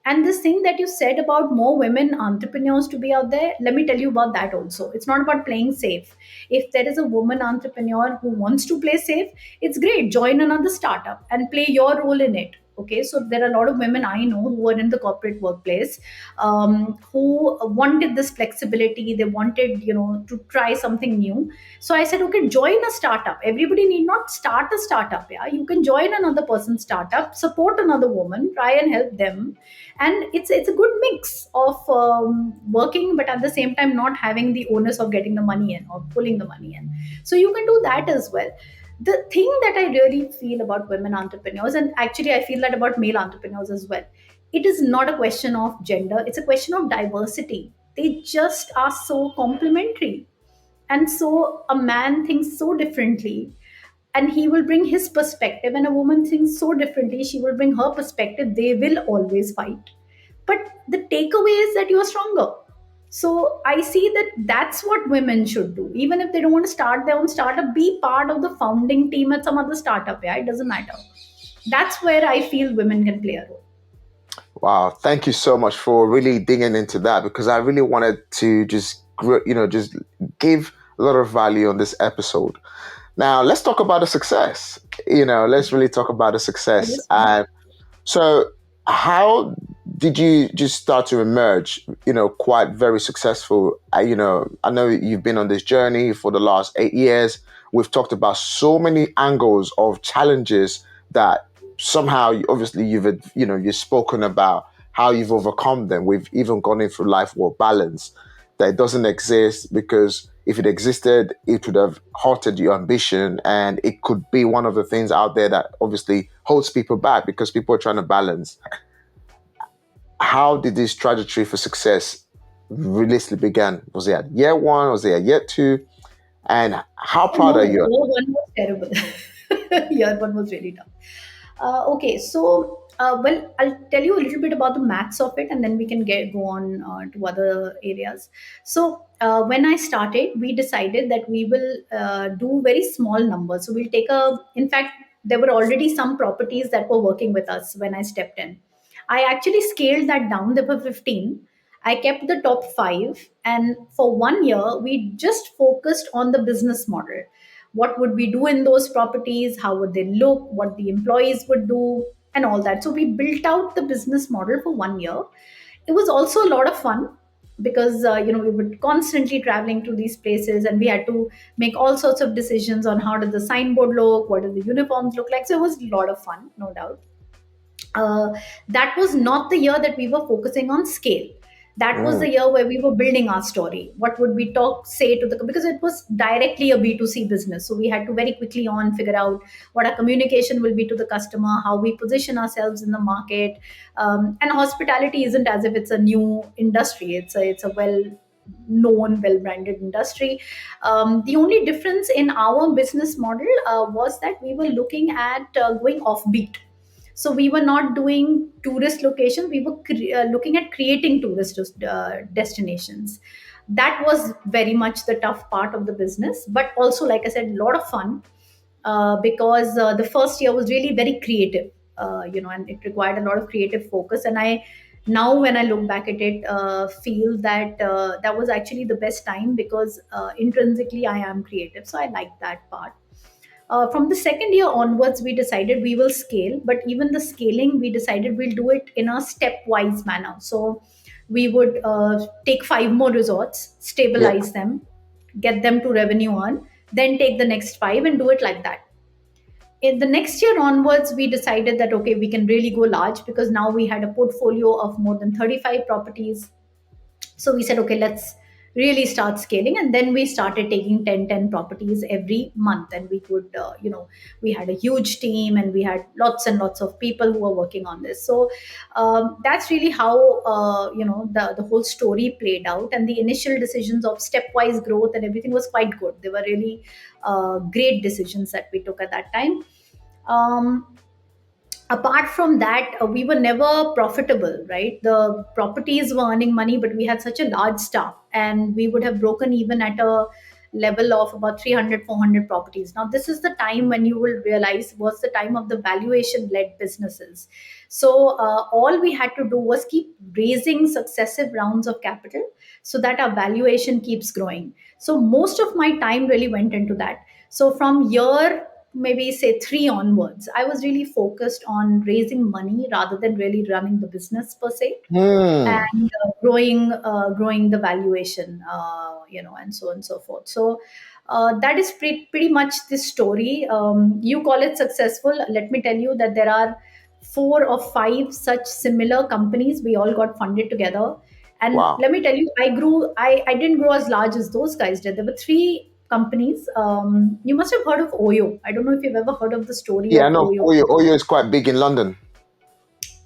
And this thing that you said about more women entrepreneurs to be out there, let me tell you about that also. It's not about playing safe. If there is a woman entrepreneur who wants to play safe, it's great. Join another startup and play your role in it. Okay, so there are a lot of women I know who are in the corporate workplace, who wanted this flexibility. They wanted, to try something new. So I said, okay, join a startup. Everybody need not start a startup. Yeah, you can join another person's startup, support another woman, try and help them, and it's a good mix of working, but at the same time not having the onus of getting the money in or pulling the money in. So you can do that as well. The thing that I really feel about women entrepreneurs, and actually I feel that about male entrepreneurs as well, it is not a question of gender. It's a question of diversity. They just are so complementary, and so a man thinks so differently, and he will bring his perspective, and a woman thinks so differently, she will bring her perspective. They will always fight, but the takeaway is that you are stronger. So I see that that's what women should do. Even if they don't want to start their own startup, be part of the founding team at some other startup. Yeah, it doesn't matter. That's where I feel women can play a role. Wow, thank you so much for really digging into that because I really wanted to just just give a lot of value on this episode. Now, let's talk about the success. Let's really talk about the success. Yes. So, how did you just start to emerge? Quite very successful. I know you've been on this journey for the last 8 years. We've talked about so many angles of challenges that somehow, obviously, you've spoken about how you've overcome them. We've even gone into life work balance that it doesn't exist because if it existed, it would have halted your ambition. And it could be one of the things out there that obviously holds people back because people are trying to balance. How did this trajectory for success realistically begin? Was it at year one? Was it at year two? And how Oh proud are no, you? year one was terrible. Year one was really tough. Okay, so well, I'll tell you a little bit about the maths of it, and then we can go on to other areas. So when I started, we decided that we will do very small numbers. So we'll take a. In fact, there were already some properties that were working with us when I stepped in. I actually scaled that down. There were 15. I kept the top five, and for 1 year, we just focused on the business model. What would we do in those properties? How would they look? What the employees would do, and all that. So we built out the business model for 1 year. It was also a lot of fun because we were constantly traveling to these places, and we had to make all sorts of decisions on how does the signboard look, what do the uniforms look like. So it was a lot of fun, no doubt. uh, that was not the year that we were focusing on scale. That was Mm. the year where we were building our story. What would we talk, say to the, because it was directly a B2C business. So we had to very quickly on figure out what our communication will be to the customer, how we position ourselves in the market. And hospitality isn't as if it's a new industry. It's a well known, well branded industry. The only difference in our business model was that we were looking at going offbeat. So we were not doing tourist locations, we were looking at creating tourist destinations. That was very much the tough part of the business, but also, like I said, a lot of fun, because the first year was really very creative, and it required a lot of creative focus. And I now, when I look back at it, feel that that was actually the best time, because intrinsically I am creative, so I like that part. From the second year onwards, we decided we will scale, but even the scaling, we decided we'll do it in a stepwise manner. So we would take five more resorts, Yeah. stabilize them, get them to revenue earn, then take the next five and do it like that. In the next year onwards, we decided that okay, we can really go large, because now we had a portfolio of more than 35 properties. So we said okay, let's really start scaling, and then we started taking 10 properties every month. And we could we had a huge team, and we had lots and lots of people who were working on this. So that's really how the whole story played out. And the initial decisions of stepwise growth and everything was quite good. They were really great decisions that we took at that time. um, Apart from that, we were never profitable, right? The properties were earning money, but we had such a large staff, and we would have broken even at a level of about 300, 400 properties. Now this is the time when you will realize was the time of the valuation led businesses. So all we had to do was keep raising successive rounds of capital, so that our valuation keeps growing. So most of my time really went into that. So from year maybe say three onwards, I was really focused on raising money rather than really running the business per se, Mm. and growing the valuation, and so on and so forth. So that is pretty much the story. You call it successful. Let me tell you that there are four or five such similar companies. We all got funded together. And Wow. let me tell you, I didn't grow as large as those guys did. There were three companies. You must have heard of Oyo. I don't know if you've ever heard of the story Yeah, I of know. Oyo. Oyo is quite big in London.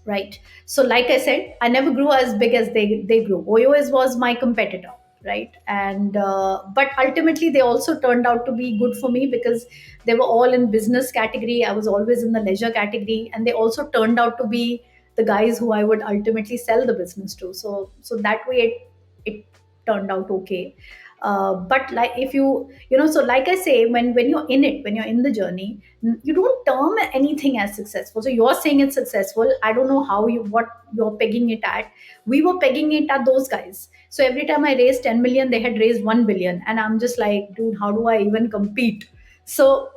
Right. So, like I said, I never grew as big as they grew. OOS was my competitor, right? And but ultimately, they also turned out to be good for me, because they were all in business category. I was always in the leisure category, and they also turned out to be the guys who I would ultimately sell the business to. So that way, it turned out okay. But like if so like I say, when you're in it, when you're in the journey, you don't term anything as successful. So you're saying it's successful. I don't know how you what you're pegging it at. We were pegging it at those guys. So every time I raised 10 million, they had raised 1 billion, and I'm just like, dude, how do I even compete? So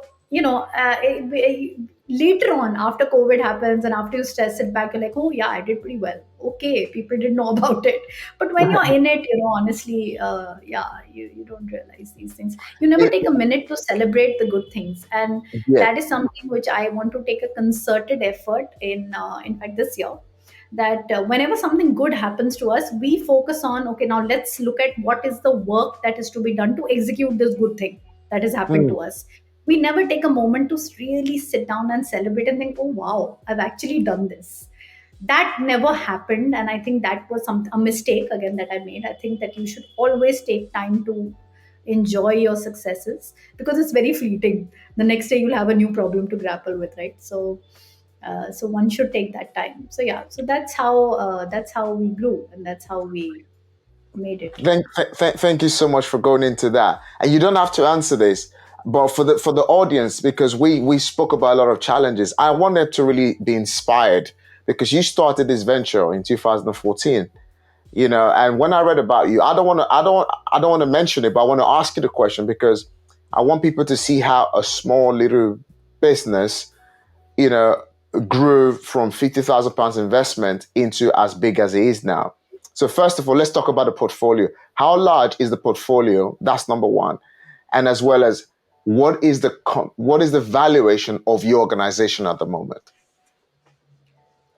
later on, after COVID happens and after you stress it back, you're like, oh yeah, I did pretty well. Okay, people didn't know about it. But when you're in it, honestly, yeah, you don't realize these things. You never It- take a minute to celebrate the good things. And yeah. that is something which I want to take a concerted effort in fact this year, that whenever something good happens to us, we focus on, okay, now let's look at what is the work that is to be done to execute this good thing that has happened Mm. to us. We never take a moment to really sit down and celebrate and think, oh wow, I've actually done this. That never happened, and I think that was a mistake again that I made. I think that you should always take time to enjoy your successes, because it's very fleeting. The next day you'll have a new problem to grapple with, right? So one should take that time. So yeah, so that's how we grew, and that's how we made it. Thank you so much for going into that. And you don't have to answer this, but for the audience, because we spoke about a lot of challenges, I wanted to really be inspired because you started this venture in 2014. And when I read about you, I don't want to mention it, but I want to ask you the question because I want people to see how a small little business you know, grew from £50,000 investment into as big as it is now. So first of all, let's talk about the portfolio. How large is the portfolio? That's number one, and as well as what is the valuation of your organization at the moment?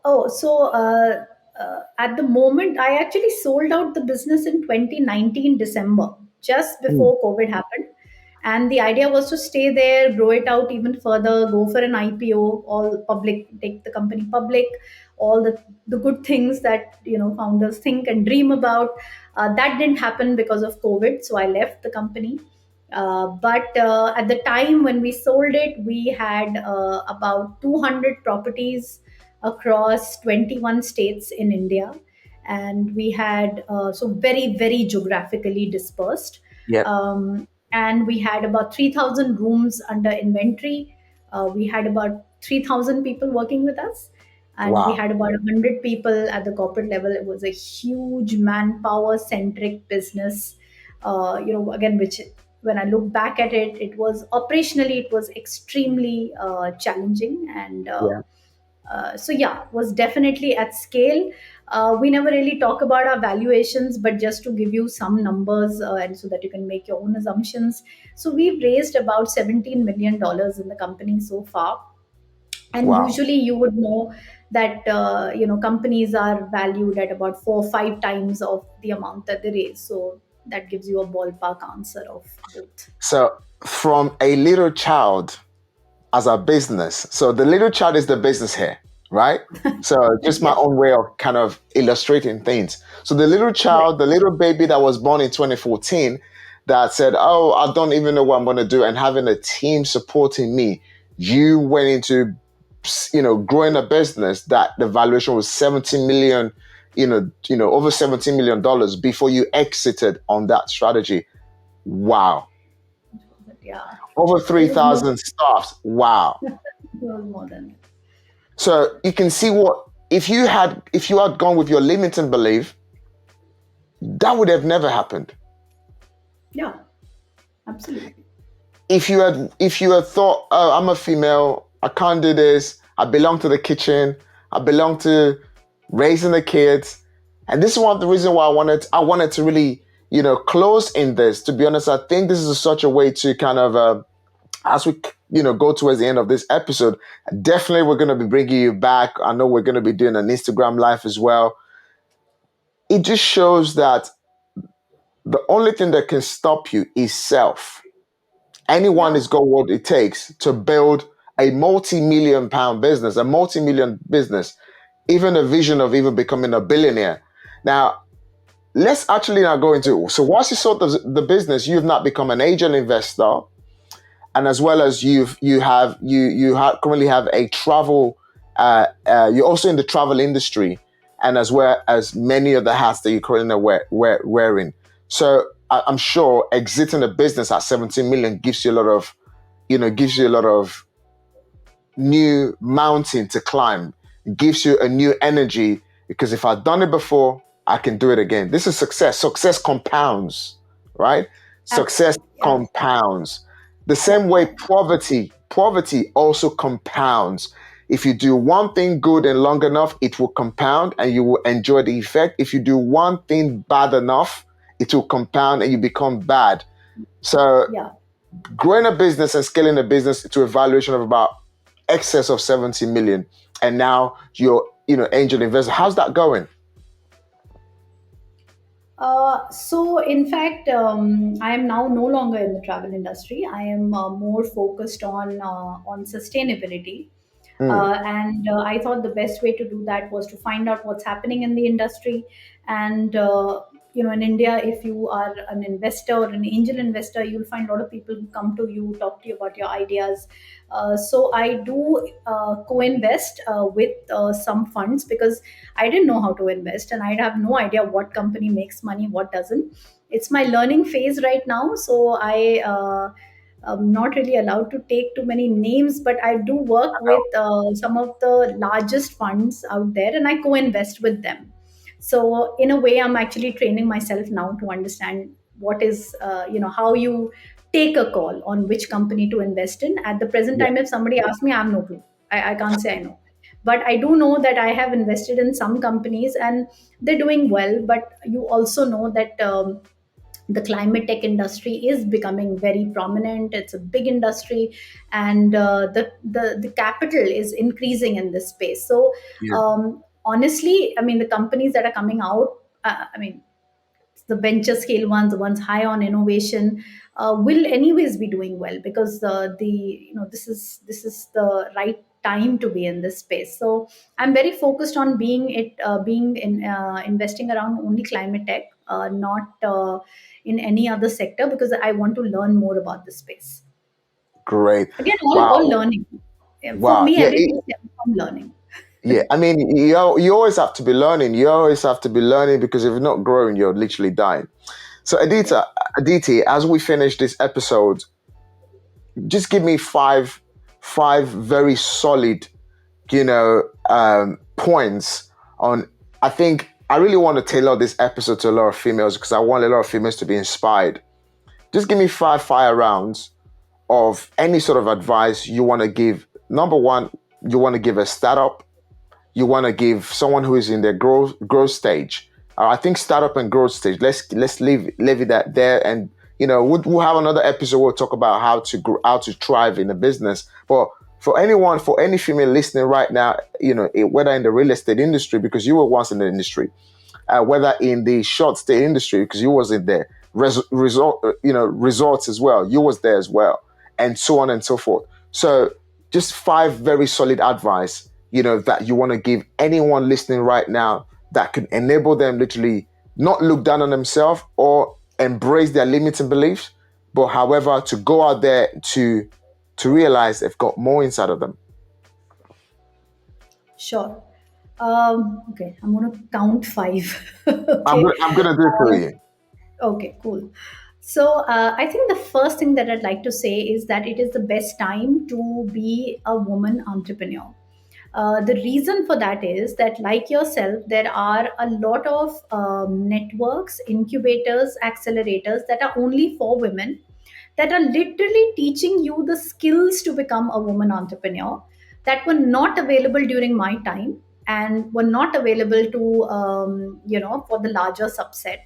Oh, so at the moment, I actually sold out the business in 2019 December, just Mm. before COVID happened. And the idea was to stay there, grow it out even further, go for an IPO, all public, take the company public, all the good things that founders think and dream about. That didn't happen because of COVID, so I left the company. But at the time when we sold it, we had about 200 properties across 21 states in India. And we had, so very, very geographically dispersed. Yep. And we had about 3,000 rooms under inventory. We had about 3,000 people working with us. And we Wow. had about 100 people at the corporate level. It was a huge manpower centric business. Again, which when I look back at it, it was operationally, it was extremely challenging. And Yeah. so yeah, was definitely at scale. We never really talk about our valuations, but just to give you some numbers, and so that you can make your own assumptions. So we've raised about $17 million in the company so far. And Wow. usually you would know that companies are valued at about 4 or 5 times of the amount that they raise. So that gives you a ballpark answer of both. So from a little child as a business. So the little child is the business here, right? So just my Yes. own way of kind of illustrating things. So the little Right. child, the little baby that was born in 2014 that said, "Oh, I don't even know what I'm going to do," and having a team supporting me, you went into, growing a business that the valuation was 70 million, over 17 million dollars before you exited on that strategy. Wow. But yeah, Over it was more. 3,000 staffs. Wow. It was more than. So you can see what if you had gone with your limiting belief, that would have never happened. Yeah, absolutely. If you had thought, "Oh, I'm a female, I can't do this, I belong to the kitchen, I belong to raising the kids," and this is one of the reasons why I wanted to really, close in this. To be honest, I think this is such a way to kind of as we go towards the end of this episode, definitely we're going to be bringing you back. I know we're going to be doing an Instagram live as well. It just shows that the only thing that can stop you is self. Anyone Yeah, has got what it takes to build a multi-million pound business, a multi-million business, even a vision of even becoming a billionaire. Now, let's actually now go into, so once you sold the business, you've not become an angel investor, and as well as you currently have a travel, you're also in the travel industry, and as well as many of the hats that you're currently wearing. So I'm sure exiting a business at 17 million gives you a lot of new mountain to climb, gives you a new energy, because if I've done it before, I can do it again. This is success. Success compounds, right? Success absolutely, absolutely. compounds. The Yeah, same way poverty also compounds. If you do one thing good and long enough, it will compound and you will enjoy the effect. If you do one thing bad enough, it will compound and you become bad. So yeah. growing a business and scaling a business to a valuation of about excess of 70 million, and now you're angel investor. How's that going? So in fact, I am now no longer in the travel industry. I am more focused on sustainability. Mm, And I thought the best way to do that was to find out what's happening in the industry. And in India, if you are an investor or an angel investor, you'll find a lot of people who come to you, talk to you about your ideas. So I do co-invest with some funds, because I didn't know how to invest and I have no idea what company makes money, what doesn't. It's my learning phase right now, so I'm not really allowed to take too many names, but I do work with some of the largest funds out there, and I co-invest with them. So in a way, I'm actually training myself now to understand what is, how you take a call on which company to invest in. At the present yeah, time, if somebody asks me, I have no clue. I can't say I know. But I do know that I have invested in some companies and they're doing well. But you also know that the climate tech industry is becoming very prominent. It's a big industry, and the capital is increasing in this space. So yeah, um, honestly, I mean, the companies that are coming out, I mean, the venture scale ones, the ones high on innovation, will anyways be doing well, because the this is the right time to be in this space. So I'm very focused on being in investing around only climate tech, not in any other sector, because I want to learn more about this space. Great. Again, all Wow. learning. For Wow. me, Yeah. everything stems from learning. Yeah. I mean, you always have to be learning. You always have to be learning, because if you're not growing, you're literally dying. So, Yeah, Aditi, as we finish this episode, just give me five very solid, points on. I think I really want to tailor this episode to a lot of females, because I want a lot of females to be inspired. Just give me five fire rounds of any sort of advice you want to give. Number one, you want to give a startup. You want to give someone who is in their growth stage. I think startup and growth stage. Let's leave it at there, and we'll have another episode. We'll talk about how to thrive in a business. But for anyone, for any female listening right now, whether in the real estate industry, because you were once in the industry, whether in the short stay industry, because you was in there, resorts as well, you was there as well, and so on and so forth. So just five very solid advice, that you want to give anyone listening right now, that could enable them literally not look down on themselves or embrace their limiting beliefs, but however to go out there to realize they've got more inside of them. sure. Okay, I'm going to count five. I'm Okay. gonna, I'm gonna do it for you. Okay, cool. So I think the first thing that I'd like to say is that it is the best time to be a woman entrepreneur. The reason for that is that, like yourself, there are a lot of networks, incubators, accelerators that are only for women, that are literally teaching you the skills to become a woman entrepreneur, that were not available during my time, and were not available to for the larger subset.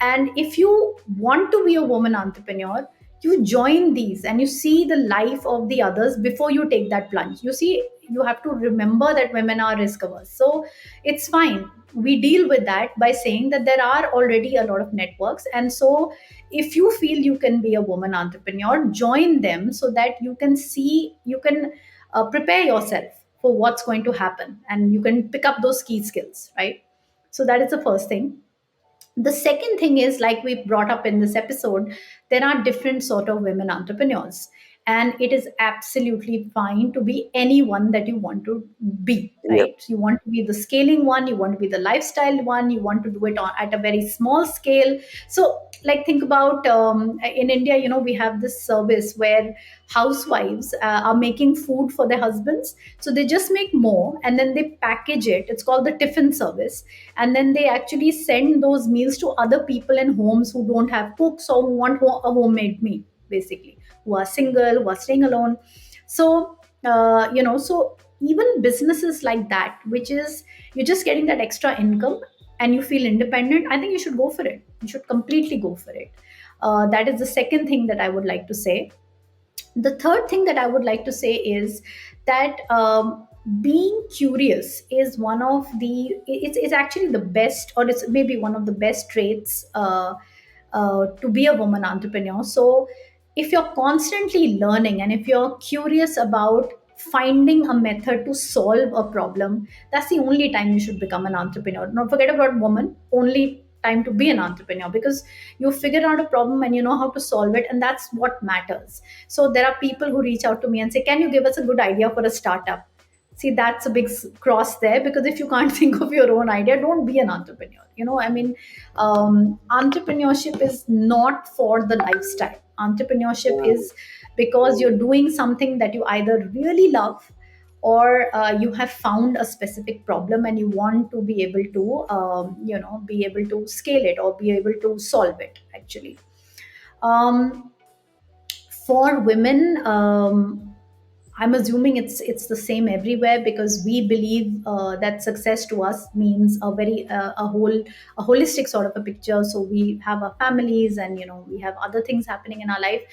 And if you want to be a woman entrepreneur, you join these and you see the life of the others before you take that plunge. You see, you have to remember that women are risk averse. So it's fine. We deal with that by saying that there are already a lot of networks. And so if you feel you can be a woman entrepreneur, join them so that you can prepare yourself for what's going to happen, and you can pick up those key skills, right? So that is the first thing. The second thing is, like we brought up in this episode, there are different sort of women entrepreneurs, and it is absolutely fine to be anyone that you want to be, Yeah. right? You want to be the scaling one, you want to be the lifestyle one, you want to do it at a very small scale. So like, think about in India, we have this service where housewives are making food for their husbands. So they just make more and then they package it. It's called the tiffin service. And then they actually send those meals to other people in homes who don't have cooks or who want a homemade meal, basically, who are single, who are staying alone. So so even businesses like that, which is, you're just getting that extra income and you feel independent, I think you should go for it. You should completely go for it. That is the second thing that I would like to say. The third thing that I would like to say is that being curious is one of the it's actually the best, or it's maybe one of the best traits to be a woman entrepreneur. So if you're constantly learning and if you're curious about finding a method to solve a problem, that's the only time you should become an entrepreneur. Don't forget about woman, only time to be an entrepreneur, because you figure out a problem and you know how to solve it, and that's what matters. So there are people who reach out to me and say, can you give us a good idea for a startup? See, that's a big cross there, because if you can't think of your own idea, don't be an entrepreneur. I mean, entrepreneurship is not for the lifestyle. Entrepreneurship is because you're doing something that you either really love, or you have found a specific problem and you want to be able to be able to scale it or be able to solve it, actually. um, for women, I'm assuming it's the same everywhere, because we believe that success to us means a very a holistic sort of a picture. So we have our families, and we have other things happening in our life.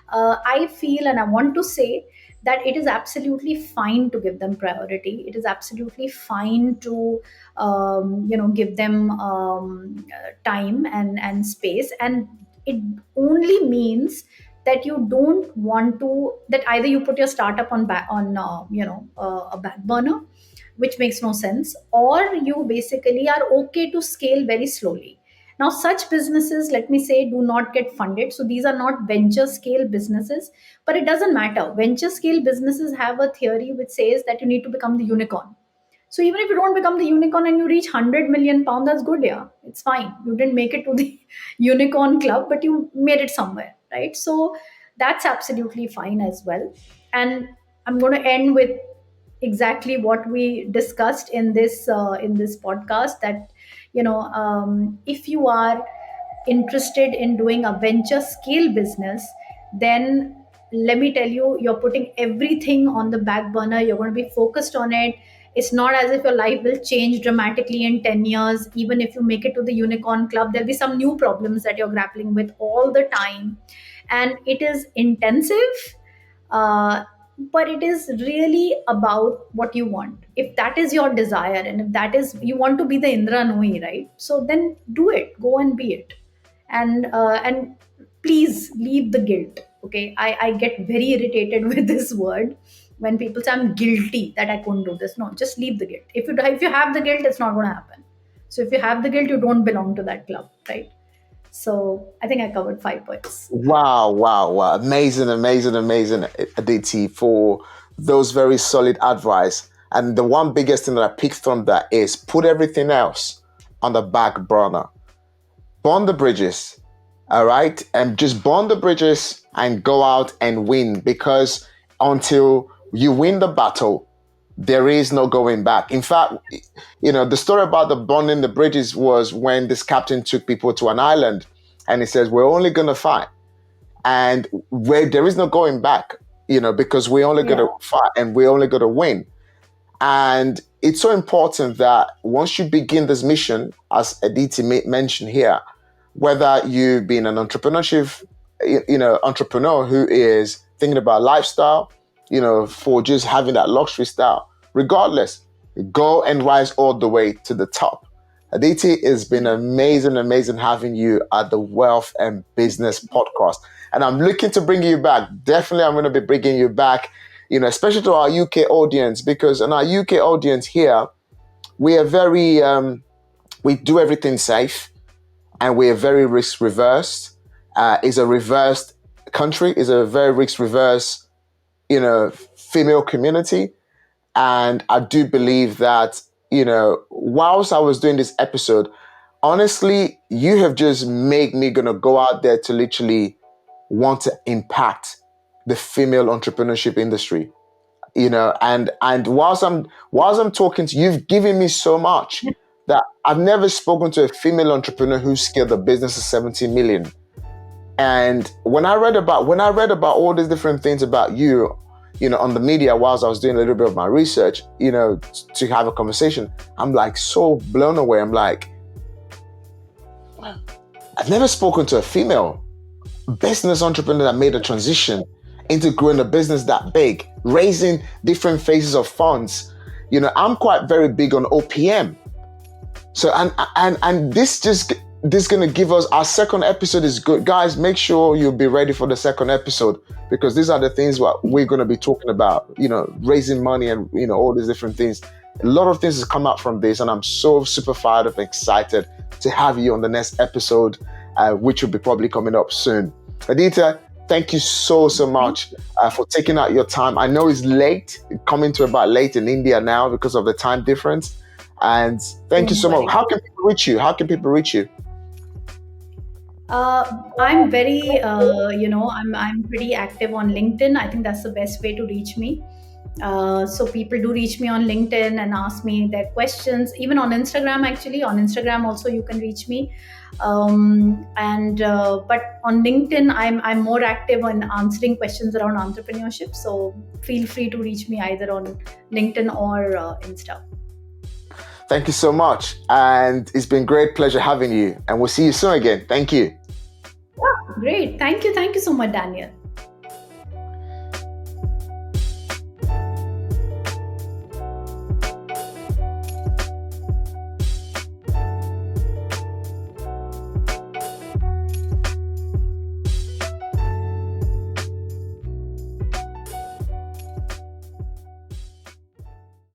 I feel and I want to say that it is absolutely fine to give them priority. It is absolutely fine to give them time and space, and it only means that you don't want to, that either you put your startup on back on a back burner, which makes no sense, or you basically are okay to scale very slowly. Now, such businesses, let me say, do not get funded. So these are not venture scale businesses, but it doesn't matter. Venture scale businesses have a theory which says that you need to become the unicorn. So even if you don't become the unicorn and you reach 100 million pound, that's good. Yeah, it's fine. You didn't make it to the unicorn club, but you made it somewhere, right? So that's absolutely fine as well. And I'm going to end with exactly what we discussed in this podcast, that if you are interested in doing a venture scale business, then let me tell you, you're putting everything on the back burner. You're going to be focused on it. It's not as if your life will change dramatically in 10 years. Even if you make it to the unicorn club, there'll be some new problems that you're grappling with all the time. And it is intensive, uh, but it is really about what you want. If that is your desire, and if that is, you want to be the Indra Nooyi, right? So then do it, go and be it. And please leave the guilt. Okay, I get very irritated with this word when people say I'm guilty that I couldn't do this. No, just leave the guilt. If you have the guilt, it's not going to happen. So if you have the guilt, you don't belong to that club, right? So I think I covered 5 points. Wow, wow, wow. Amazing, amazing, amazing, Aditi, for those very solid advice. And the one biggest thing that I picked from that is put everything else on the back burner. Burn the bridges, all right? And just burn the bridges and go out and win, because until you win the battle, there is no going back. In fact, the story about the burning the bridges was when this captain took people to an island and he says, we're only going to fight. And where there is no going back, because we're only going to fight and we're only going to win. And it's so important that once you begin this mission, as Aditi mentioned here, whether you've been an entrepreneur who is thinking about lifestyle, for just having that luxury style, regardless, go and rise all the way to the top. Aditi, it's been amazing, amazing having you at the Wealth and Business Podcast. And I'm looking to bring you back. Definitely, I'm going to be bringing you back, especially to our UK audience, because in our UK audience here, we are very, we do everything safe, and we are very risk reversed. Is a reversed country, is a very risk reverse, female community. And I do believe that, whilst I was doing this episode, honestly, you have just made me gonna go out there to literally want to impact the female entrepreneurship industry. And whilst I'm talking to you, you've given me so much that I've never spoken to a female entrepreneur who scaled a business to 70 million. And when I read about all these different things about you, on the media, whilst I was doing a little bit of my research, to have a conversation, I'm like so blown away. I'm like, I've never spoken to a female business entrepreneur that made a transition into growing a business that big, raising different phases of funds. I'm quite very big on OPM. So, and this going to give us, our second episode is good. Guys, make sure you'll be ready for the second episode, because these are the things what we're going to be talking about, raising money and, all these different things. A lot of things has come out from this, and I'm so super fired up, excited to have you on the next episode, which will be probably coming up soon. Aditi, thank you so much for taking out your time. I know it's late, coming to about late in India now because of the time difference. And thank you so much. How can people reach you? I'm very, I'm pretty active on LinkedIn. I think that's the best way to reach me. So people do reach me on LinkedIn and ask me their questions. Even on Instagram, actually, on Instagram also you can reach me. But on LinkedIn, I'm more active on answering questions around entrepreneurship. So feel free to reach me either on LinkedIn or Insta. Thank you so much. And it's been great pleasure having you. And we'll see you soon again. Thank you. Yeah, great. Thank you. Thank you so much, Daniel.